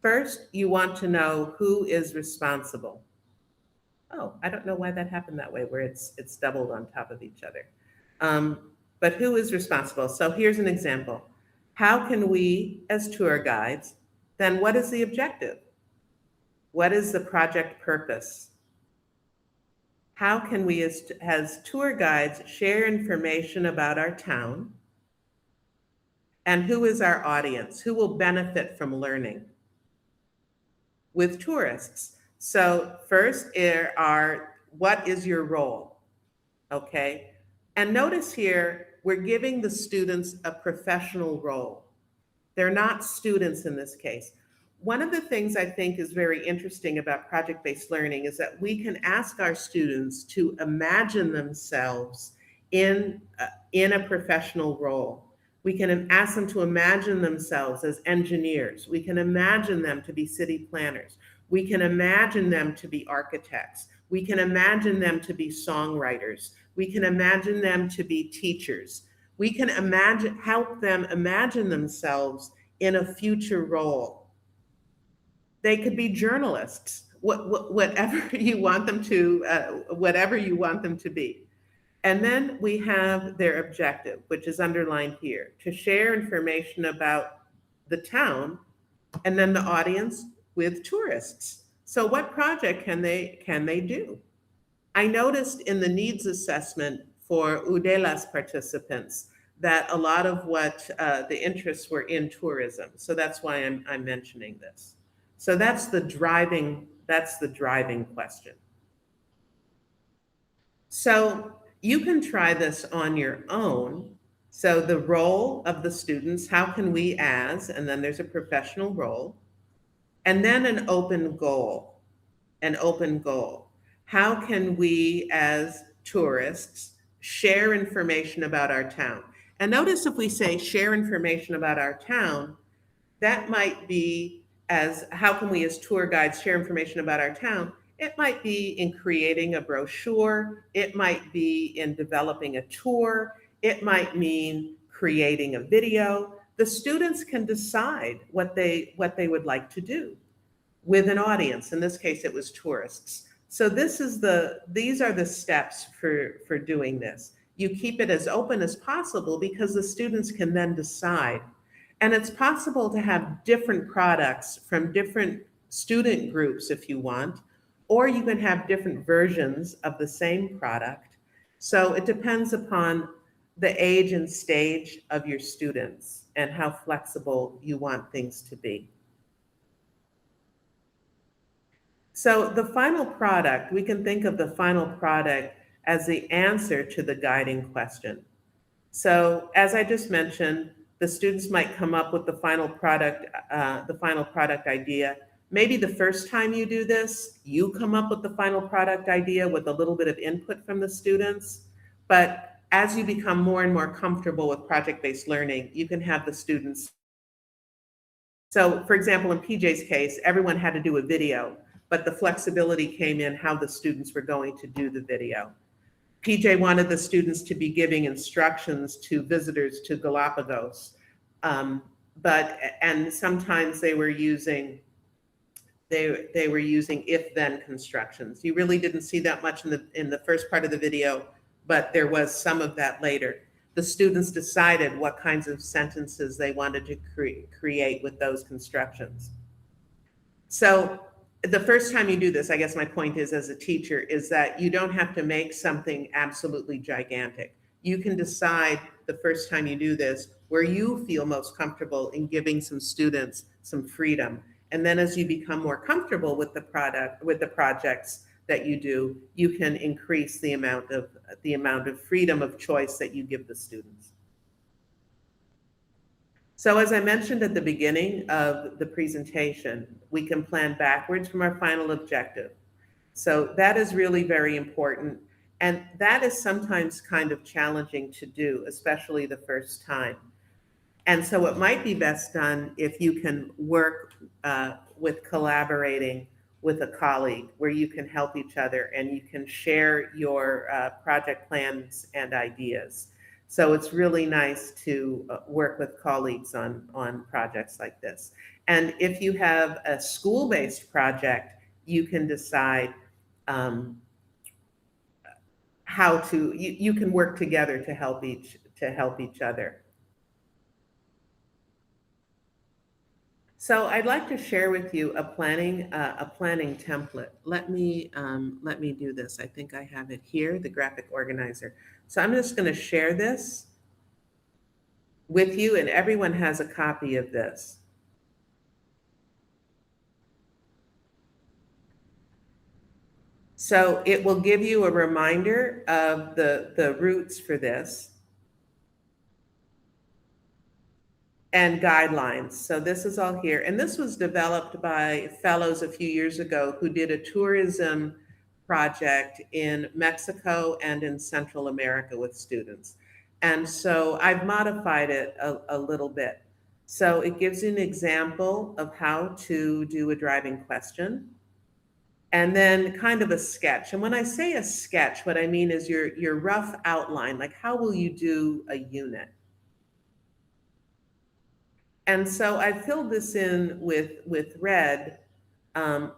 First, you want to know who is responsible. Oh, I don't know why that happened that way, where it's doubled on top of each other. But who is responsible? So here's an example. How can we, as tour guides, then what is the objective? What is the project purpose? How can we, as tour guides, share information about our town? And who is our audience? Who will benefit from learning? With tourists. So first what is your role? Okay. And notice here, we're giving the students a professional role. They're not students in this case. One of the things I think is very interesting about project-based learning is that we can ask our students to imagine themselves in a professional role. We can ask them to imagine themselves as engineers. We can imagine them to be city planners. We can imagine them to be architects. We can imagine them to be songwriters. We can imagine them to be teachers. We can help them imagine themselves in a future role. They could be journalists, whatever you want them to be. And then we have their objective, which is underlined here, to share information about the town and then the audience with tourists. So what project can they do? I noticed in the needs assessment for UDELA's participants that a lot of what the interests were in tourism. So that's why I'm mentioning this. So that's the driving question. So you can try this on your own. So the role of the students, how can we and then there's a professional role, and then an open goal. How can we as tourists share information about our town? And notice if we say share information about our town, that might be how can we as tour guides share information about our town? It might be in creating a brochure. It might be in developing a tour. It might mean creating a video. The students can decide what they would like to do with an audience. In this case, it was tourists. So these are the steps for doing this. You keep it as open as possible because the students can then decide. And it's possible to have different products from different student groups if you want, or you can have different versions of the same product. So it depends upon the age and stage of your students and how flexible you want things to be. So the final product, we can think of the final product as the answer to the guiding question. So as I just mentioned, the students might come up with the final product idea. Maybe the first time you do this, you come up with the final product idea with a little bit of input from the students. But as you become more and more comfortable with project-based learning, you can have the students. So for example, in PJ's case, everyone had to do a video, but the flexibility came in how the students were going to do the video. PJ wanted the students to be giving instructions to visitors to Galapagos, and sometimes they were using if-then constructions. You really didn't see that much in the first part of the video, but there was some of that later. The students decided what kinds of sentences they wanted to create with those constructions. So the first time you do this, I guess my point is, as a teacher, is that you don't have to make something absolutely gigantic. You can decide the first time you do this where you feel most comfortable in giving some students some freedom. And then as you become more comfortable with the projects that you do, you can increase the amount of freedom of choice that you give the students. So as I mentioned at the beginning of the presentation, we can plan backwards from our final objective. So that is really very important. And that is sometimes kind of challenging to do, especially the first time. And so it might be best done if you can work with collaborating with a colleague where you can help each other and you can share your project plans and ideas. So it's really nice to work with colleagues on projects like this. And if you have a school-based project, you can decide you can work together to help each other. So I'd like to share with you a planning template. Let me do this. I think I have it here, the graphic organizer. So I'm just going to share this with you, and everyone has a copy of this. So it will give you a reminder of the roots for this and guidelines. So this is all here. And this was developed by fellows a few years ago who did a tourism project in Mexico and in Central America with students. And so I've modified it a little bit. So it gives you an example of how to do a driving question, and then kind of a sketch. And when I say a sketch, what I mean is your rough outline, like how will you do a unit? And so I filled this in with red. So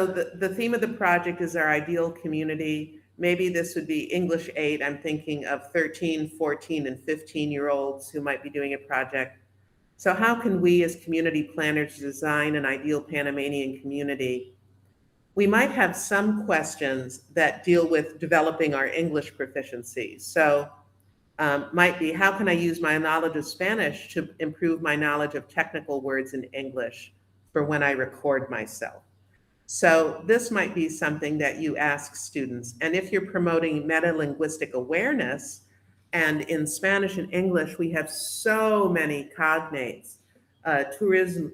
the theme of the project is our ideal community. Maybe this would be English 8. I'm thinking of 13, 14, and 15-year-olds who might be doing a project. So how can we as community planners design an ideal Panamanian community? We might have some questions that deal with developing our English proficiency. So might be, how can I use my knowledge of Spanish to improve my knowledge of technical words in English for when I record myself? So this might be something that you ask students. And if you're promoting meta-linguistic awareness, and in Spanish and English, we have so many cognates, tourismo,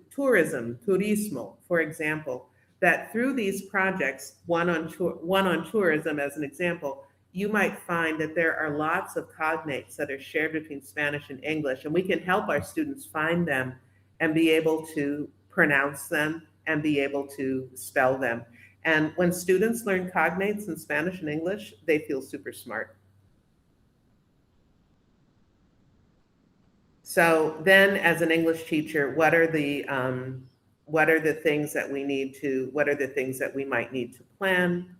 for example, that through these projects, one on tourism as an example, you might find that there are lots of cognates that are shared between Spanish and English, and we can help our students find them and be able to pronounce them and be able to spell them. And when students learn cognates in Spanish and English, they feel super smart. So then, as an English teacher, what are the things that we need to, what are the things that we might need to plan?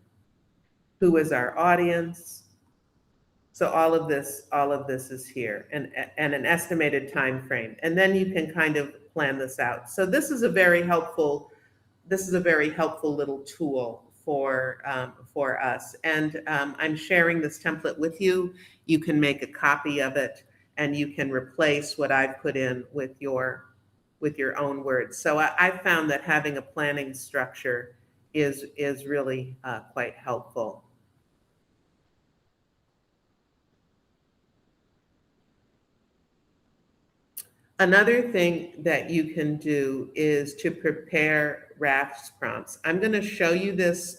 Who is our audience? So all of this is here, and an estimated time frame. And then you can kind of plan this out. So this is a very helpful little tool for us. And I'm sharing this template with you. You can make a copy of it, and you can replace what I've put in with your own words. So I found that having a planning structure is really quite helpful. Another thing that you can do is to prepare RAFTS prompts. I'm going to show you this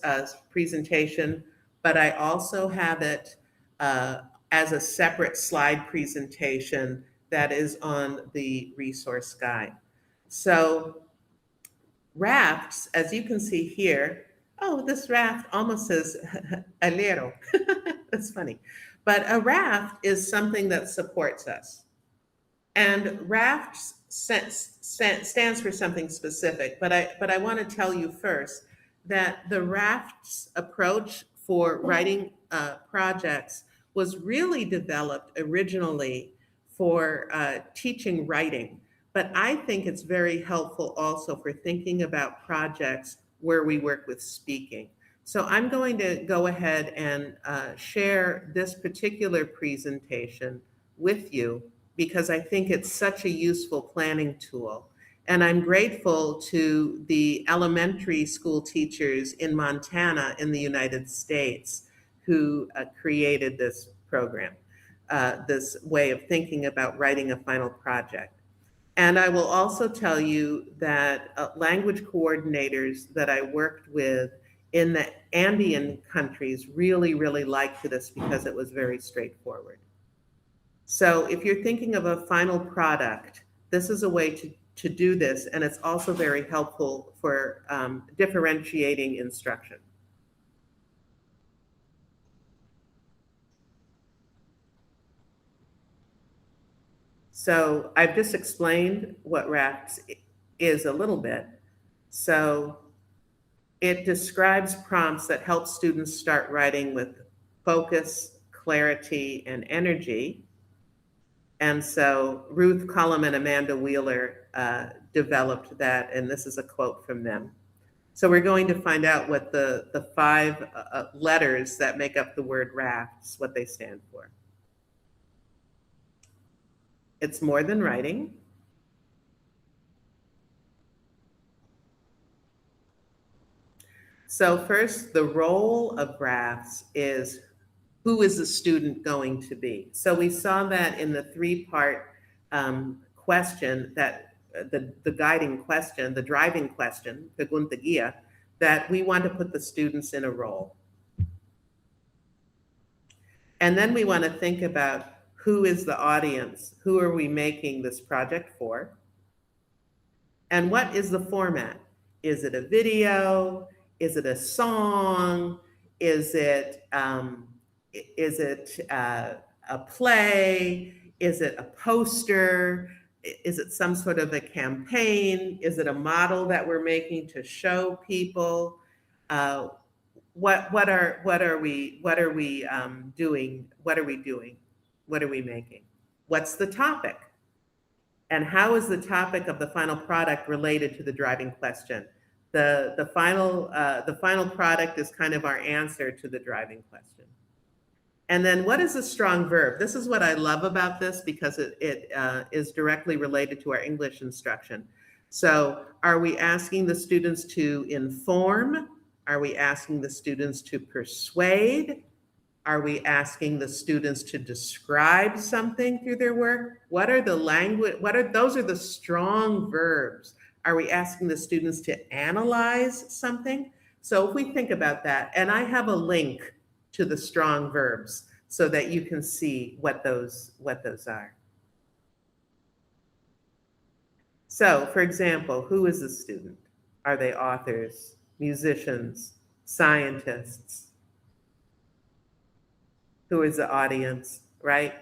presentation, but I also have it as a separate slide presentation that is on the resource guide. So rafts, as you can see here, oh, this raft almost says alero. That's funny. But a raft is something that supports us. And rafts stands for something specific, but I want to tell you first that the rafts approach for writing projects was really developed originally for teaching writing. But I think it's very helpful also for thinking about projects where we work with speaking. So I'm going to go ahead and share this particular presentation with you because I think it's such a useful planning tool. And I'm grateful to the elementary school teachers in Montana in the United States who created this program, this way of thinking about writing a final project. And I will also tell you that language coordinators that I worked with in the Andean countries really, really liked this because it was very straightforward. So if you're thinking of a final product, this is a way to do this, and it's also very helpful for differentiating instruction. So I've just explained what RAFTS is a little bit. So it describes prompts that help students start writing with focus, clarity, and energy. And so Ruth Cullum and Amanda Wheeler developed that, and this is a quote from them. So we're going to find out what the five letters that make up the word RAFTS, what they stand for. It's more than writing. So first, the role of RAFTS is who is the student going to be? So we saw that in the three-part question, that the guiding question, the driving question, pregunta guía, that we want to put the students in a role. And then we want to think about who is the audience? Who are we making this project for? And what is the format? Is it a video? Is it a song? Is it a play? Is it a poster? Is it some sort of a campaign? Is it a model that we're making to show people? What are we doing? What are we doing? What are we making? What's the topic? And how is the topic of the final product related to the driving question? The final product is kind of our answer to the driving question. And then what is a strong verb? This is what I love about this because it is directly related to our English instruction. So are we asking the students to inform? Are we asking the students to persuade? Are we asking the students to describe something through their work? What are the language, those are the strong verbs. Are we asking the students to analyze something? So if we think about that, and I have a link to the strong verbs so that you can see what those are. So, for example, who is the student? Are they authors, musicians, scientists? Who is the audience, right?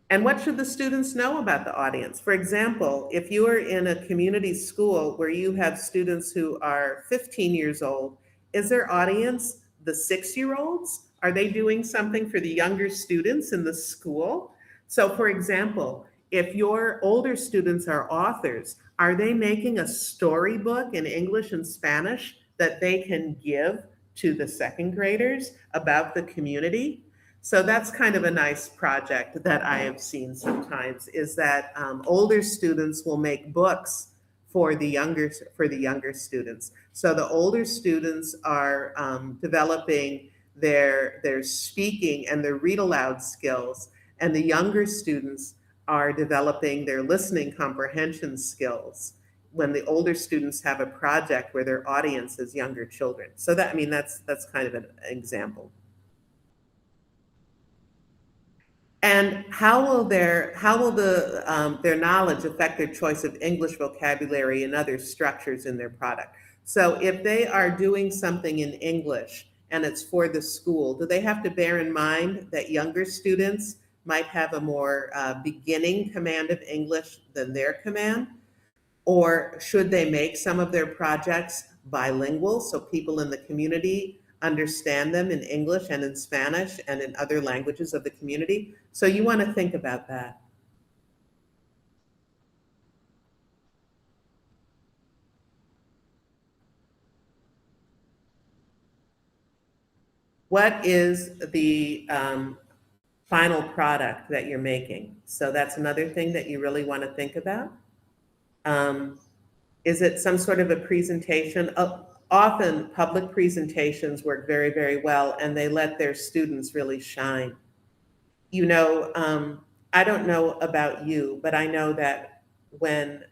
And what should the students know about the audience? For example, if you are in a community school where you have students who are 15 years old, is their audience the 6-year-olds? Are they doing something for the younger students in the school? So, for example, if your older students are authors, are they making a storybook in English and Spanish that they can give to the second graders about the community? So that's kind of a nice project that I have seen sometimes, is that older students will make books for the younger students. So the older students are developing their speaking and their read aloud skills, and the younger students are developing their listening comprehension skills when the older students have a project where their audience is younger children. So that, I mean, that's kind of an example. And how will their knowledge affect their choice of English vocabulary and other structures in their product? So if they are doing something in English and it's for the school, do they have to bear in mind that younger students might have a more beginning command of English than their command? Or should they make some of their projects bilingual so people in the community understand them in English and in Spanish and in other languages of the community? So you want to think about that. What is the final product that you're making? So that's another thing that you really want to think about. Is it some sort of a presentation? Often public presentations work very, very well, and they let their students really shine. You know, I don't know about you, but I know that when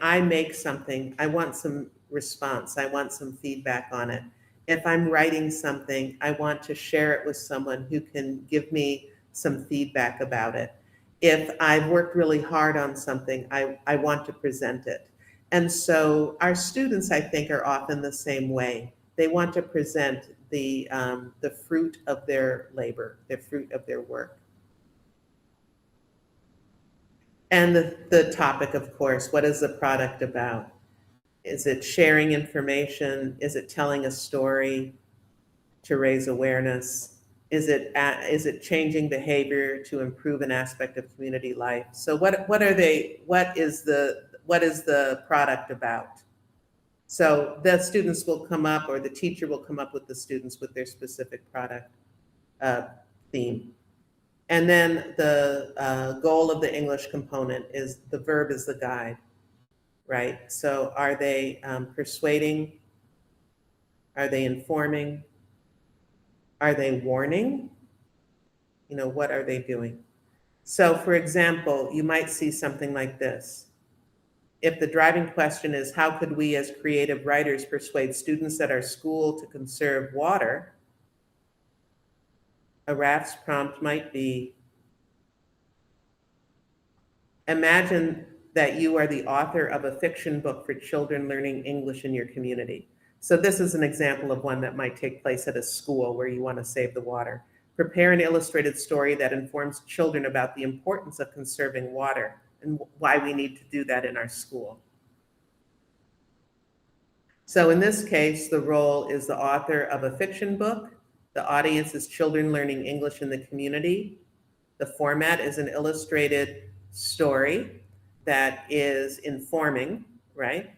I make something, I want some response. I want some feedback on it. If I'm writing something, I want to share it with someone who can give me some feedback about it. If I've worked really hard on something, I want to present it. And so our students, I think, are often the same way. They want to present the fruit of their labor, the fruit of their work. And the topic, of course, what is the product about? Is it sharing information? Is it telling a story to raise awareness? Is it changing behavior to improve an aspect of community life? So what is the product about? So the students will come up, or the teacher will come up with the students with their specific product theme. And then the goal of the English component is the verb is the guide, right? So are they persuading? Are they informing? Are they warning? You know, what are they doing? So for example, you might see something like this. If the driving question is, how could we as creative writers persuade students at our school to conserve water? A RAF's prompt might be, imagine that you are the author of a fiction book for children learning English in your community. So this is an example of one that might take place at a school where you want to save the water. Prepare an illustrated story that informs children about the importance of conserving water and why we need to do that in our school. So in this case, the role is the author of a fiction book. The audience is children learning English in the community. The format is an illustrated story that is informing, right?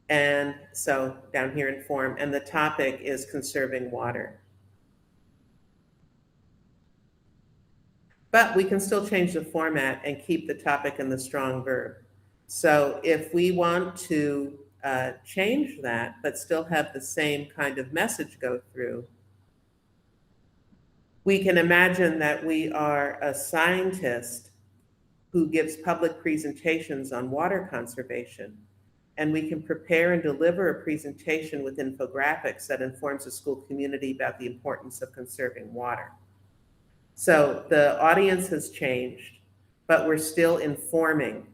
And so down here, inform, and the topic is conserving water. But we can still change the format and keep the topic and the strong verb. So if we want to change that, but still have the same kind of message go through, we can imagine that we are a scientist who gives public presentations on water conservation. And we can prepare and deliver a presentation with infographics that informs the school community about the importance of conserving water. So the audience has changed, but we're still informing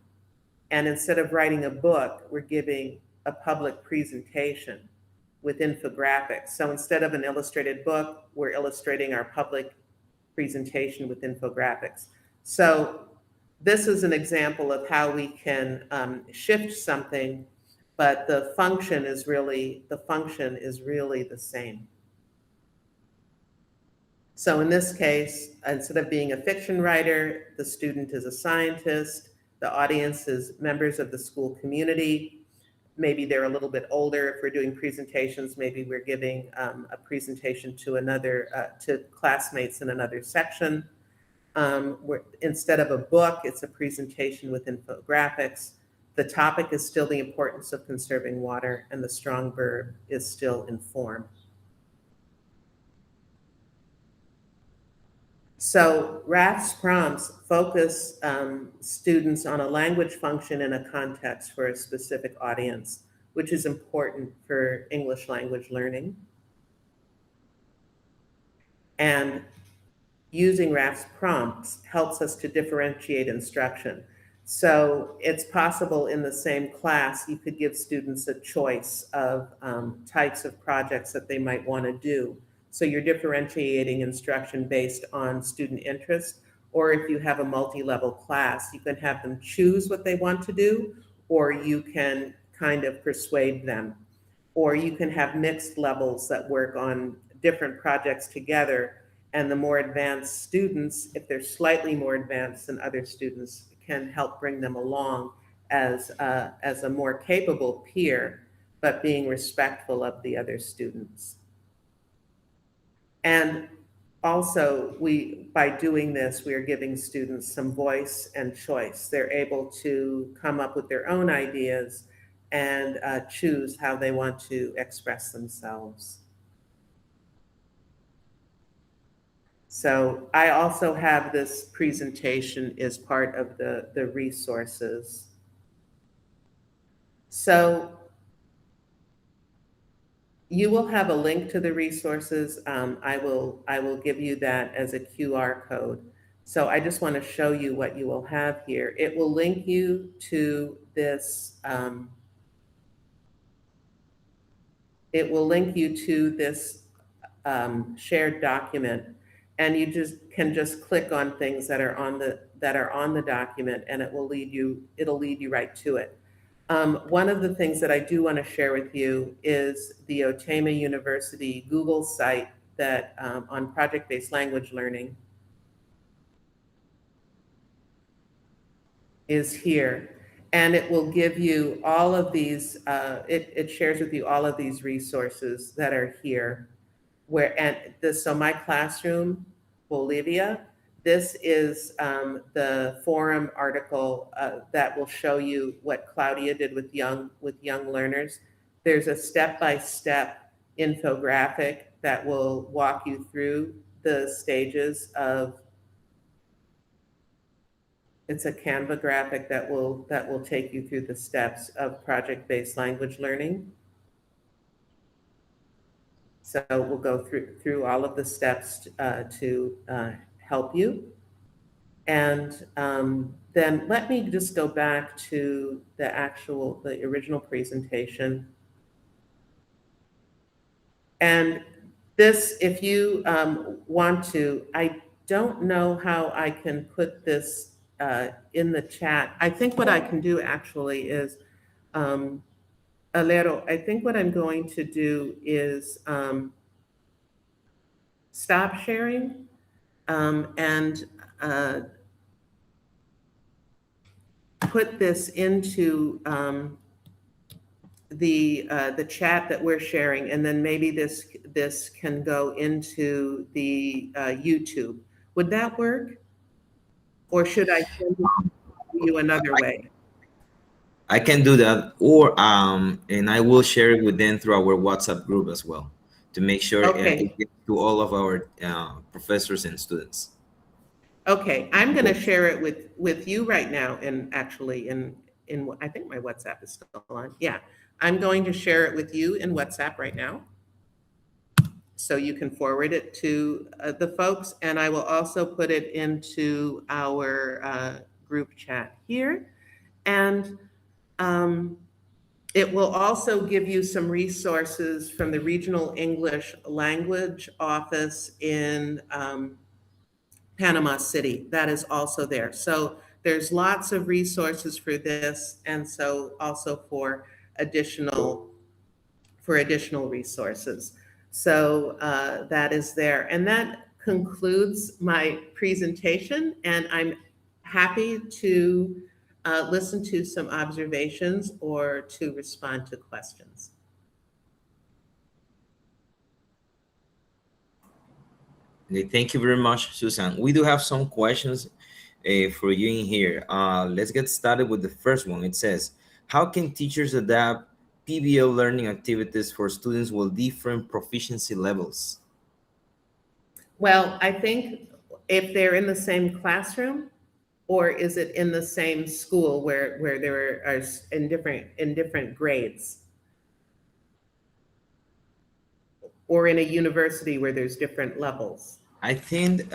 And instead of writing a book, we're giving a public presentation with infographics. So instead of an illustrated book, we're illustrating our public presentation with infographics. So this is an example of how we can shift something, but the function is really the same. So in this case, instead of being a fiction writer, the student is a scientist, the audience is members of the school community. Maybe they're a little bit older. If we're doing presentations, maybe we're giving a presentation to to classmates in another section. Instead of a book, it's a presentation with infographics. The topic is still the importance of conserving water, and the strong verb is still inform. So RAF's prompts focus students on a language function and a context for a specific audience, which is important for English language learning. And using RAF's prompts helps us to differentiate instruction. So it's possible in the same class, you could give students a choice of types of projects that they might want to do. So you're differentiating instruction based on student interest, or if you have a multi-level class, you can have them choose what they want to do, or you can kind of persuade them, or you can have mixed levels that work on different projects together. And the more advanced students, if they're slightly more advanced than other students, can help bring them along as a more capable peer, but being respectful of the other students. And also, by doing this, we are giving students some voice and choice. They're able to come up with their own ideas and choose how they want to express themselves. So I also have this presentation as part of the resources. So you will have a link to the resources. I will give you that as a QR code. So I just want to show you what you will have here. It will link you to this. It will link you to this shared document, and you can just click on things that are on the document, and it'll lead you right to it. One of the things that I do want to share with you is the Otema University Google site that on project-based language learning is here. And it will give you all of these, it shares with you all of these resources that are here. So my classroom, Bolivia, this is the forum article that will show you what Claudia did with young learners. There's a step-by-step infographic that will walk you through the stages of. It's a Canva graphic that will take you through the steps of project-based language learning. So we'll go through all of the steps to help you. And then let me just go back to the original presentation. And this, if you want to, I don't know how I can put this in the chat. I think what I can do actually is, Alero, I think what I'm going to do is stop sharing and put this into the chat that we're sharing, and then maybe this can go into the YouTube. Would that work? Or should I send it to you another way? I can do that, or and I will share it with them through our WhatsApp group as well to make sure it gets to all of our professors and students. Okay, I'm going to share it with you right now, and actually in I think my WhatsApp is still on. Yeah, I'm going to share it with you in WhatsApp right now, so you can forward it to the folks, and I will also put it into our group chat here. And um, it will also give you some resources from the Regional English Language Office in Panama City. That is also there. So there's lots of resources for this, and so also for additional resources. So that is there. And that concludes my presentation, and I'm happy to listen to some observations or to respond to questions. Okay, thank you very much, Susan. We do have some questions for you in here. Let's get started with the first one. It says, how can teachers adapt PBL learning activities for students with different proficiency levels? Well, I think if they're in the same classroom, or is it in the same school where there are in different grades? Or in a university where there's different levels? I think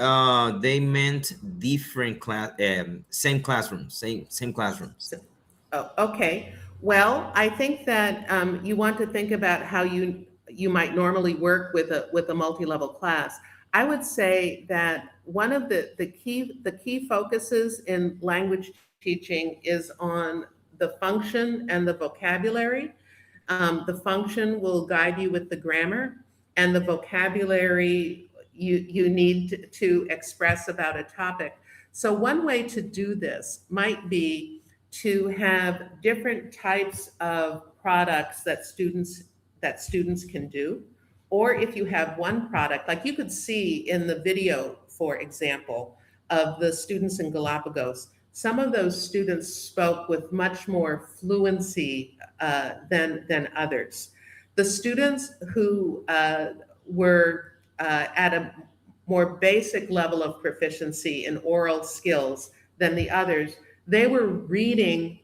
they meant different class, same classrooms, same classrooms. Oh, okay. Well, I think that you want to think about how you might normally work with a multi-level class. I would say that one of the key focuses in language teaching is on the function and the vocabulary. The function will guide you with the grammar, and the vocabulary you need to express about a topic. So one way to do this might be to have different types of products that students can do. Or if you have one product, like you could see in the video, for example, of the students in Galapagos, some of those students spoke with much more fluency than others. The students who were at a more basic level of proficiency in oral skills than the others, they were reading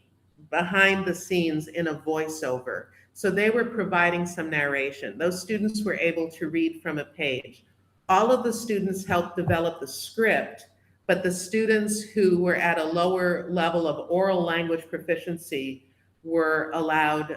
behind the scenes in a voiceover. So they were providing some narration. Those students were able to read from a page. All of the students helped develop the script, but the students who were at a lower level of oral language proficiency were allowed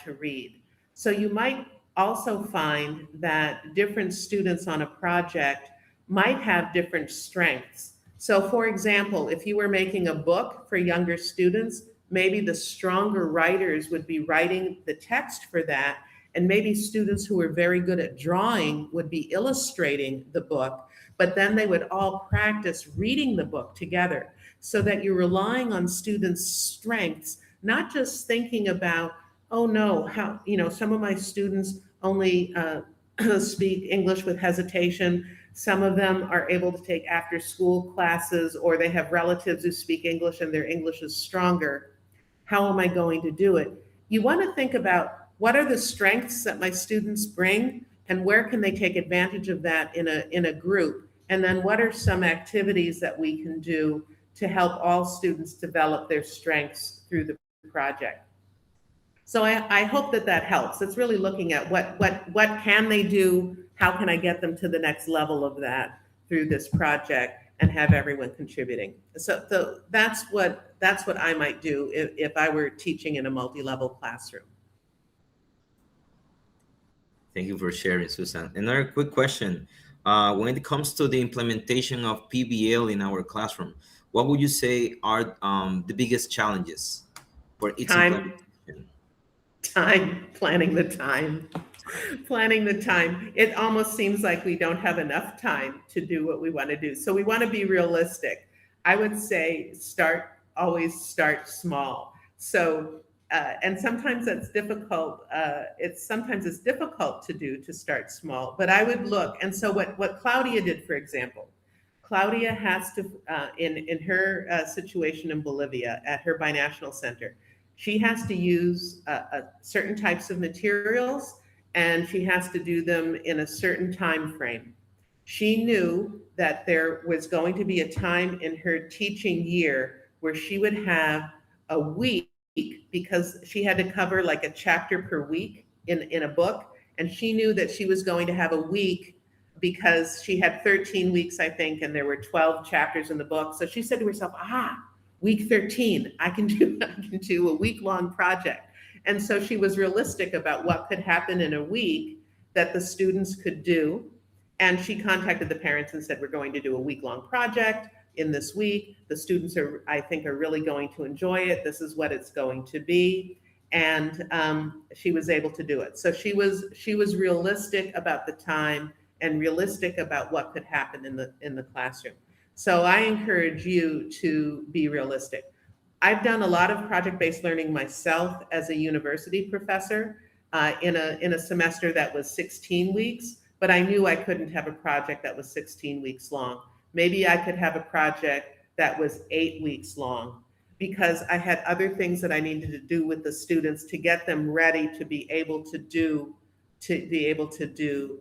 to read. So you might also find that different students on a project might have different strengths. So for example, if you were making a book for younger students, maybe the stronger writers would be writing the text for that, and maybe students who were very good at drawing would be illustrating the book, but then they would all practice reading the book together, so that you're relying on students' strengths, not just thinking about, oh no, how, some of my students only speak English with hesitation. Some of them are able to take after school classes, or they have relatives who speak English and their English is stronger. How am I going to do it? You want to think about, what are the strengths that my students bring, and where can they take advantage of that in a group? And then what are some activities that we can do to help all students develop their strengths through the project? So I hope that helps. It's really looking at what can they do, how can I get them to the next level of that through this project, and have everyone contributing. So that's what I might do if I were teaching in a multi-level classroom. Thank you for sharing, Susan. Another quick question. When it comes to the implementation of PBL in our classroom, what would you say are the biggest challenges for its implementation? Planning the time. It almost seems like we don't have enough time to do what we want to do. So we want to be realistic. I would say always start small. So, and sometimes that's difficult. Sometimes it's difficult to start small, but I would look. And so what Claudia did, for example, Claudia has to, in her situation in Bolivia at her binational center, she has to use certain types of materials, and she has to do them in a certain time frame. She knew that there was going to be a time in her teaching year where she would have a week, because she had to cover like a chapter per week in a book. And she knew that she was going to have a week because she had 13 weeks, I think, and there were 12 chapters in the book. So she said to herself, Week 13, I can do I can do a week-long project. And so she was realistic about what could happen in a week that the students could do. And she contacted the parents and said, we're going to do a week-long project in this week. The students are, I think, are really going to enjoy it. This is what it's going to be. And she was able to do it. So she was realistic about the time and realistic about what could happen in the classroom. So I encourage you to be realistic. I've done a lot of project-based learning myself as a university professor in a semester that was 16 weeks, but I knew I couldn't have a project that was 16 weeks long. Maybe I could have a project that was 8 weeks long because I had other things that I needed to do with the students to get them ready to be able to do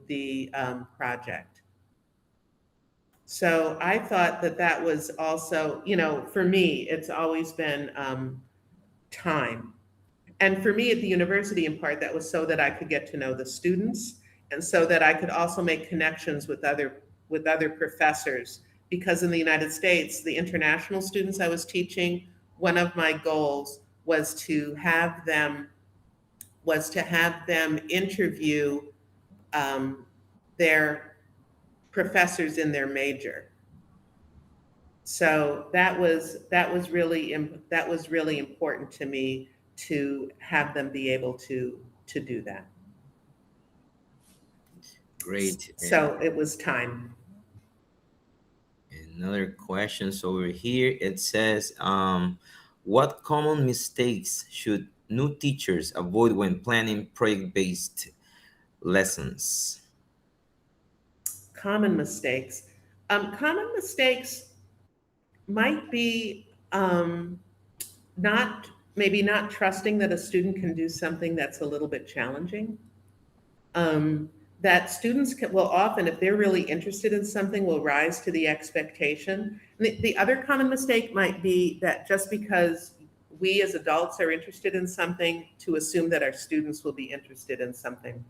the project. So I thought that that was also, for me, it's always been time. And for me at the university, in part, that was so that I could get to know the students and so that I could also make connections with other professors. Because in the United States, the international students I was teaching, one of my goals was to have them interview their professors in their major. So that was really important to me to have them be able to do that. Great. So it was time. Another questions over here. It says, what common mistakes should new teachers avoid when planning project-based lessons? Common mistakes. Common mistakes might be not trusting that a student can do something that's a little bit challenging. That students will often, if they're really interested in something, will rise to the expectation. The other common mistake might be that just because we as adults are interested in something, to assume that our students will be interested in something.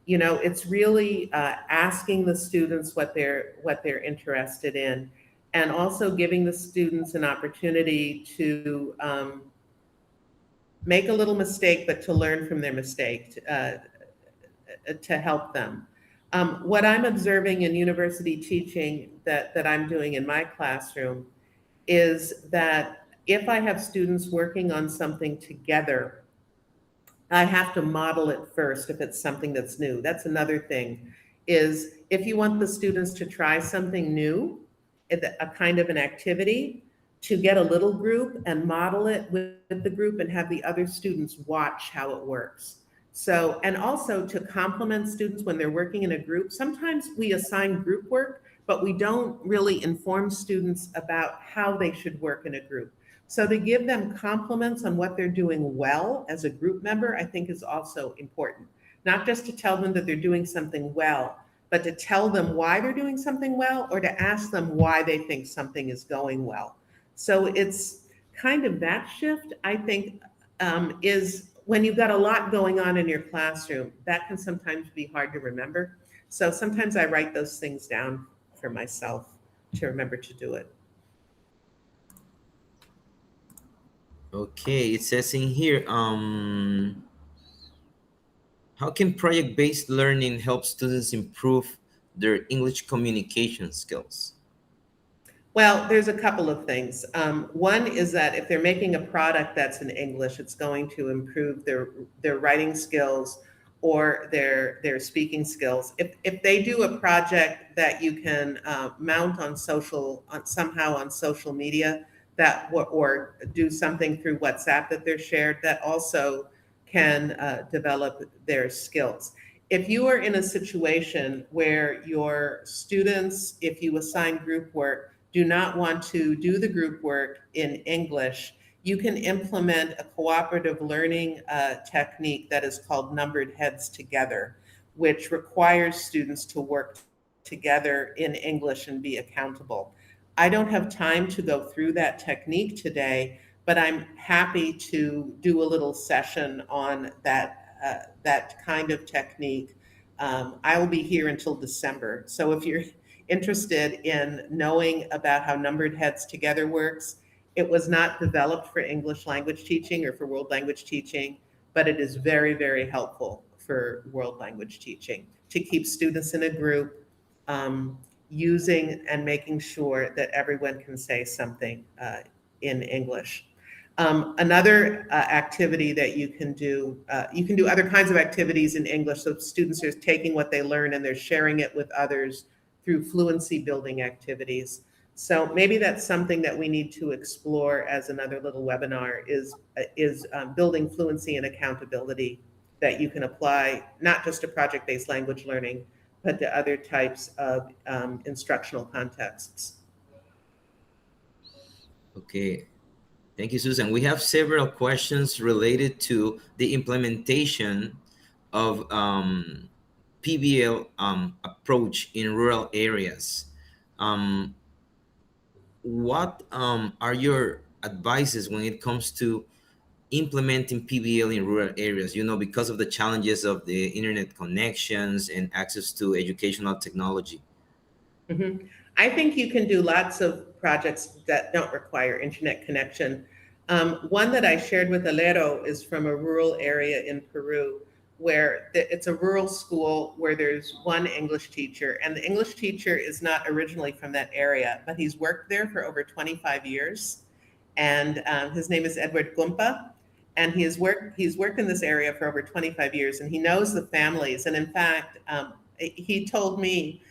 It's really asking the students what they're interested in, and also giving the students an opportunity to make a little mistake, but to learn from their mistake, to help them. What I'm observing in university teaching that I'm doing in my classroom is that if I have students working on something together, I have to model it first if it's something that's new. That's another thing, is if you want the students to try something new, a kind of an activity, to get a little group and model it with the group and have the other students watch how it works. So, and also to compliment students when they're working in a group. Sometimes we assign group work, but we don't really inform students about how they should work in a group. So to give them compliments on what they're doing well as a group member, I think is also important. Not just to tell them that they're doing something well, but to tell them why they're doing something well, or to ask them why they think something is going well. So it's kind of that shift, I think, is when you've got a lot going on in your classroom, that can sometimes be hard to remember. So sometimes I write those things down for myself to remember to do it. Okay, it says in here, how can project-based learning help students improve their English communication skills? Well, there's a couple of things. One is that if they're making a product that's in English, it's going to improve their writing skills or their speaking skills. If they do a project that you can mount on somehow on social media, or do something through WhatsApp that they're shared, that also can develop their skills. If you are in a situation where your students, if you assign group work, do not want to do the group work in English, you can implement a cooperative learning technique that is called numbered heads together, which requires students to work together in English and be accountable. I don't have time to go through that technique today, but I'm happy to do a little session on that kind of technique. I will be here until December. So if you're interested in knowing about how numbered heads together works, It was not developed for English language teaching or for world language teaching, but it is very, very helpful for world language teaching to keep students in a group, using and making sure that everyone can say something in English. Another activity that you can do other kinds of activities in English. So students are taking what they learn and they're sharing it with others through fluency building activities. So maybe that's something that we need to explore as another little webinar is building fluency and accountability that you can apply not just to project-based language learning, but to other types of instructional contexts. Okay. Thank you, Susan. We have several questions related to the implementation of PBL approach in rural areas. Um, what are your advices when it comes to implementing PBL in rural areas? You know, because of the challenges of the internet connections and access to educational technology. Mhm. I think you can do lots of projects that don't require internet connection. One that I shared with Alero is from a rural area in Peru where it's a rural school where there's one English teacher, and the English teacher is not originally from that area, but he's worked there for over 25 years. And his name is Edward Gumpa, and he's worked in this area for over 25 years, and he knows the families. And in fact, he told me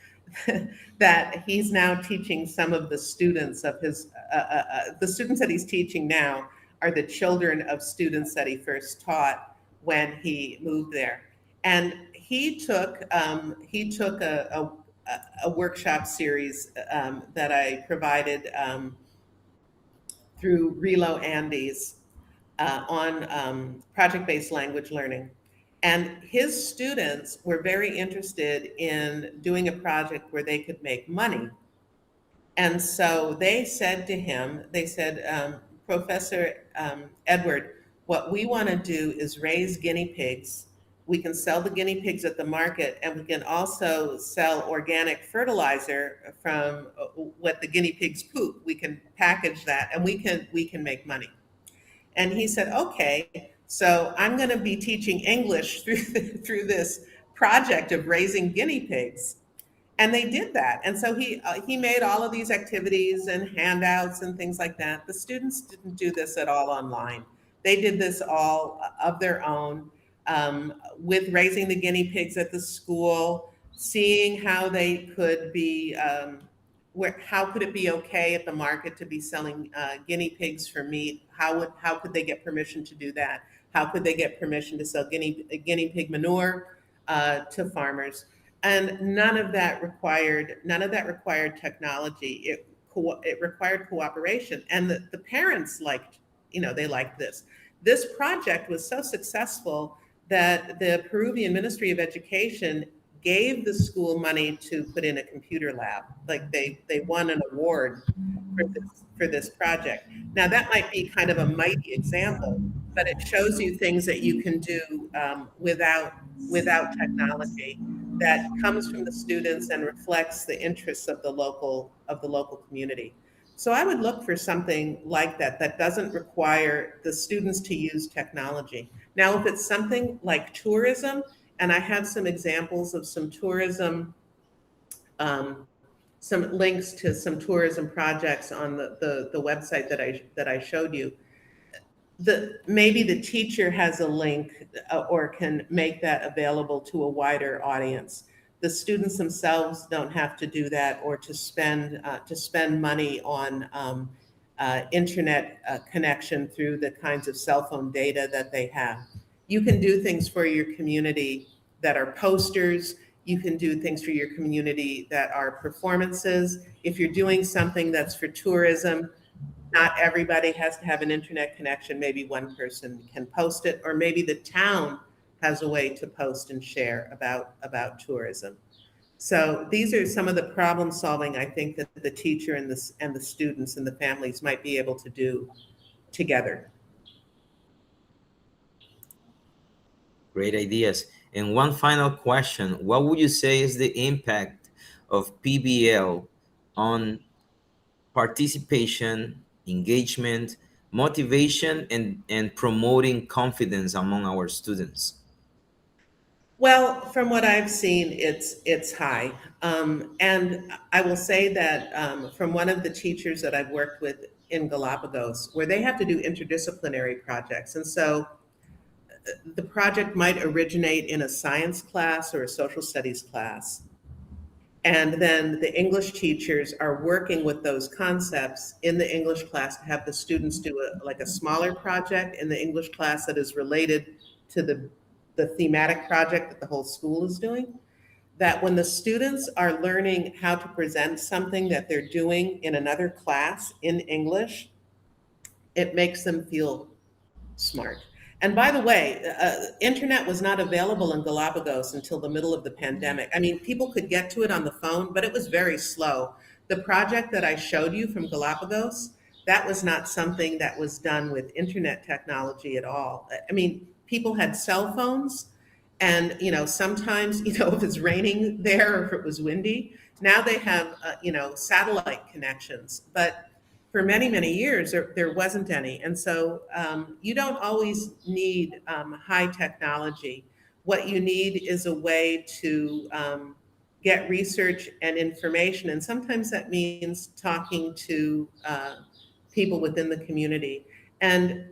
that he's now teaching some of the students of his, the students that he's teaching now are the children of students that he first taught when he moved there. And he took a workshop series that I provided through Relo Andes on project-based language learning. And his students were very interested in doing a project where they could make money. And so they said to him, they said, Professor Edward, what we want to do is raise guinea pigs. We can sell the guinea pigs at the market, and we can also sell organic fertilizer from what the guinea pigs poop. We can package that, and we can make money. And he said, okay, so I'm going to be teaching English through this project of raising guinea pigs. And they did that. And so he made all of these activities and handouts and things like that. The students didn't do this at all online. They did this all of their own, with raising the guinea pigs at the school, seeing how they could be, how could it be okay at the market to be selling guinea pigs for meat? How could they get permission to do that? How could they get permission to sell guinea pig manure to farmers? And none of that required technology. It required cooperation, and the parents liked, they liked this. This project was so successful that the Peruvian Ministry of Education gave the school money to put in a computer lab. Like they won an award for this project. Now that might be kind of a mighty example, but it shows you things that you can do without technology that comes from the students and reflects the interests of the local community. So I would look for something like that doesn't require the students to use technology. Now, if it's something like tourism, and I have some examples of some tourism, some links to some tourism projects on the website that I showed you. Maybe the teacher has a link or can make that available to a wider audience. The students themselves don't have to do that or to spend money on internet connection through the kinds of cell phone data that they have. You can do things for your community that are posters. You can do things for your community that are performances. If you're doing something that's for tourism, not everybody has to have an internet connection. Maybe one person can post it, or maybe the town has a way to post and share about tourism. So these are some of the problem solving I think that the teacher and the students and the families might be able to do together. Great ideas. And one final question: what would you say is the impact of PBL on participation engagement, motivation, and promoting confidence among our students? Well, from what I've seen, it's high, and I will say that from one of the teachers that I've worked with in Galapagos, where they have to do interdisciplinary projects, and so the project might originate in a science class or a social studies class, and then the English teachers are working with those concepts in the English class to have the students do like a smaller project in the English class that is related to the thematic project that the whole school is doing. That when the students are learning how to present something that they're doing in another class in English, it makes them feel smart. And by the way, internet was not available in Galapagos until the middle of the pandemic. I mean, people could get to it on the phone, but it was very slow. The project that I showed you from Galapagos, that was not something that was done with internet technology at all. I mean, people had cell phones, and sometimes if it's raining there or if it was windy, now they have satellite connections, but for many, many years, there wasn't any. And so you don't always need high technology. What you need is a way to get research and information. And sometimes that means talking to people within the community. And,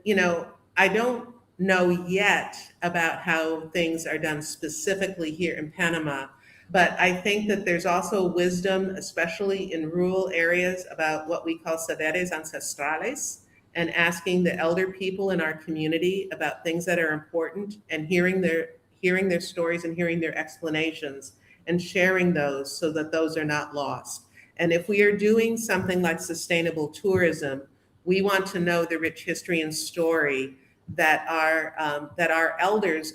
I don't know yet about how things are done specifically here in Panama, but I think that there's also wisdom, especially in rural areas, about what we call saberes ancestrales, and asking the elder people in our community about things that are important and hearing their stories and hearing their explanations and sharing those so that those are not lost. And if we are doing something like sustainable tourism, we want to know the rich history and story that our elders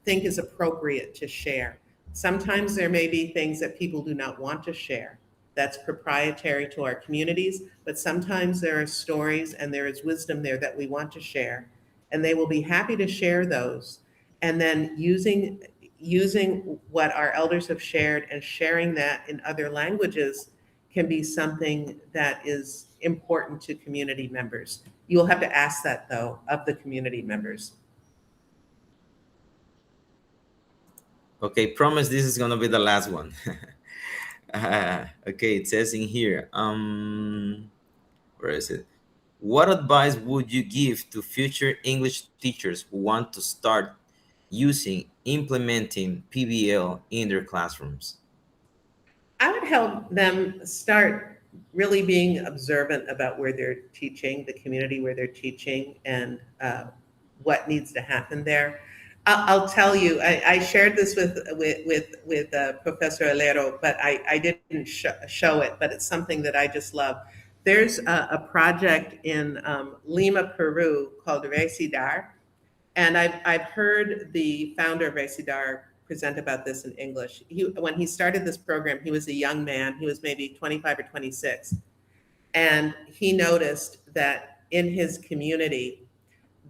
think is appropriate to share. Sometimes there may be things that people do not want to share. That's proprietary to our communities, but sometimes there are stories and there is wisdom there that we want to share, and they will be happy to share those. And then using what our elders have shared and sharing that in other languages can be something that is important to community members. You'll have to ask that, though, of the community members. Okay, promise this is gonna be the last one. Okay, it says in here, where is it? What advice would you give to future English teachers who want to start implementing PBL in their classrooms? I would help them start really being observant about where they're teaching, the community where they're teaching, and what needs to happen there. I'll tell you, I shared this with Professor Alero, but I didn't show it, but it's something that I just love. There's a project in Lima, Peru called Residar, and I've heard the founder of Residar present about this in English. When he started this program, he was a young man. He was maybe 25 or 26. And he noticed that in his community,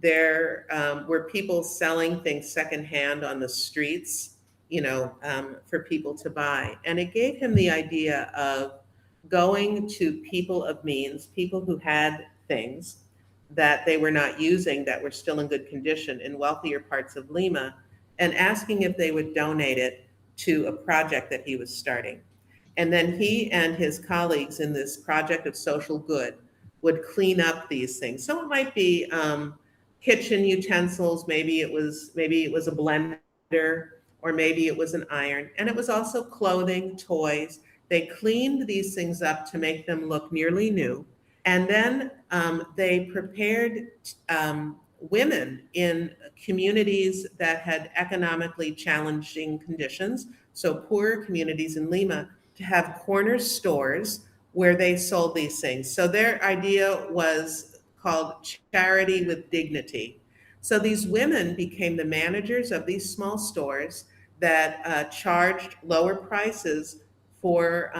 there were people selling things secondhand on the streets, for people to buy. And it gave him the idea of going to people of means, people who had things that they were not using that were still in good condition in wealthier parts of Lima, and asking if they would donate it to a project that he was starting. And then he and his colleagues in this project of social good would clean up these things. So it might be kitchen utensils, maybe it was a blender, or maybe it was an iron, and it was also clothing, toys. They cleaned these things up to make them look nearly new. And then they prepared women in communities that had economically challenging conditions, so poorer communities in Lima, to have corner stores where they sold these things. So their idea was called Charity with Dignity. So these women became the managers of these small stores that charged lower prices for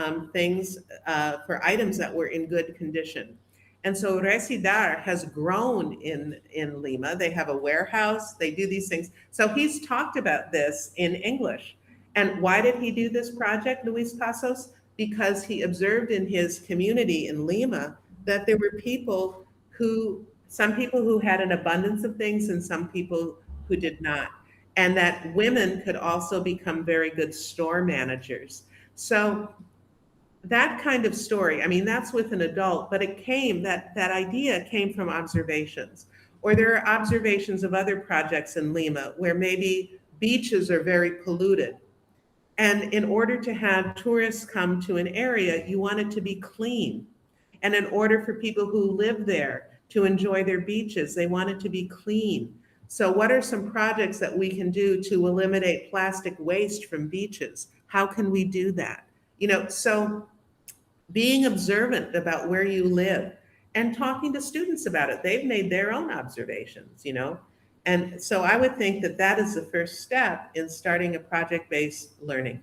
for items that were in good condition. And so Residar has grown in Lima. They have a warehouse, they do these things. So he's talked about this in English. And why did he do this project, Luis Pasos? Because he observed in his community in Lima that there were people who, some people who had an abundance of things and some people who did not. And that women could also become very good store managers. So that kind of story, I mean, that's with an adult, but it came, that idea came from observations. Or there are observations of other projects in Lima where maybe beaches are very polluted. And in order to have tourists come to an area, you want it to be clean. And in order for people who live there to enjoy their beaches, they want it to be clean. So, what are some projects that we can do to eliminate plastic waste from beaches? How can we do that? So being observant about where you live and talking to students about it. They've made their own observations. And so I would think that that is the first step in starting a project-based learning.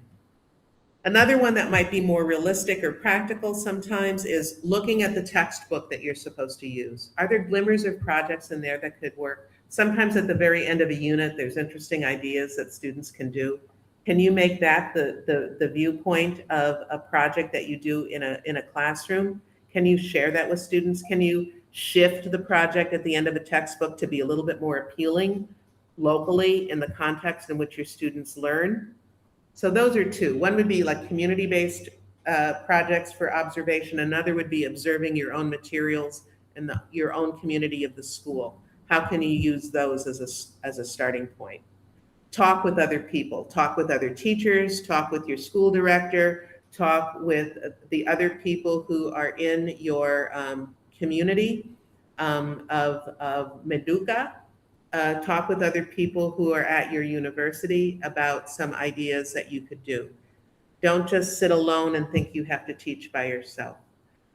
Another one that might be more realistic or practical sometimes is looking at the textbook that you're supposed to use. Are there glimmers of projects in there that could work? Sometimes at the very end of a unit, there's interesting ideas that students can do. Can you make that the viewpoint of a project that you do in a classroom? Can you share that with students? Can you shift the project at the end of a textbook to be a little bit more appealing locally in the context in which your students learn? So those are two. One would be like community-based projects for observation. Another would be observing your own materials and your own community of the school. How can you use those as a starting point? Talk with other people, talk with other teachers, talk with your school director, talk with the other people who are in your community of Meduca. Talk with other people who are at your university about some ideas that you could do. Don't just sit alone and think you have to teach by yourself.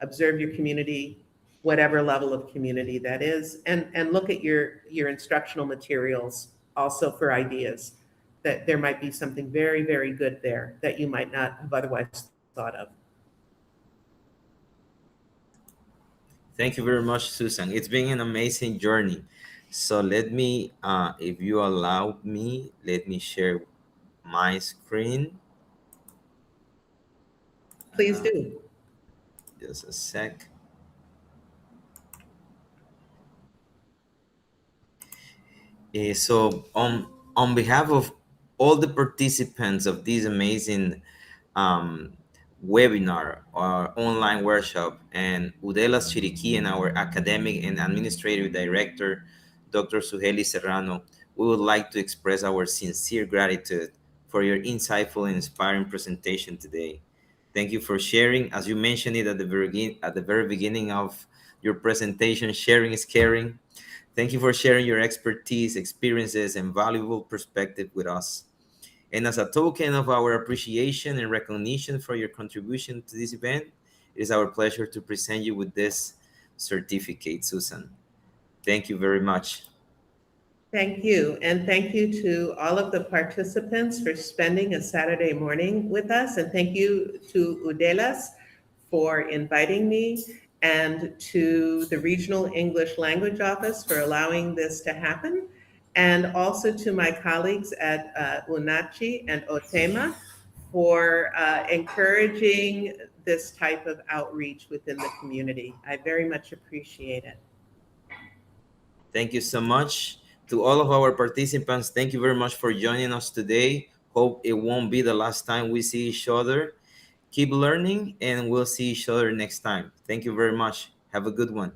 Observe your community, whatever level of community that is, and look at your instructional materials also for ideas that there might be something very, very good there that you might not have otherwise thought of. Thank you very much, Susan. It's been an amazing journey. So let me, if you allow me, let me share my screen. Please do. Just a sec. So on behalf of all the participants of this amazing um, webinar or online workshop, and Udela Chiriqui and our academic and administrative director, Dr. Suheli Serrano, we would like to express our sincere gratitude for your insightful and inspiring presentation today. Thank you for sharing. As you mentioned it at the very beginning of your presentation, sharing is caring. Thank you for sharing your expertise, experiences, and valuable perspective with us. And as a token of our appreciation and recognition for your contribution to this event, it is our pleasure to present you with this certificate, Susan. Thank you very much. Thank you. And thank you to all of the participants for spending a Saturday morning with us. And thank you to Udelas for inviting me, and to the Regional English Language Office for allowing this to happen, and also to my colleagues at UNACHI and OTEMA for encouraging this type of outreach within the community. I very much appreciate it. Thank you so much. To all of our participants, thank you very much for joining us today. Hope it won't be the last time we see each other. Keep learning, and we'll see each other next time. Thank you very much. Have a good one.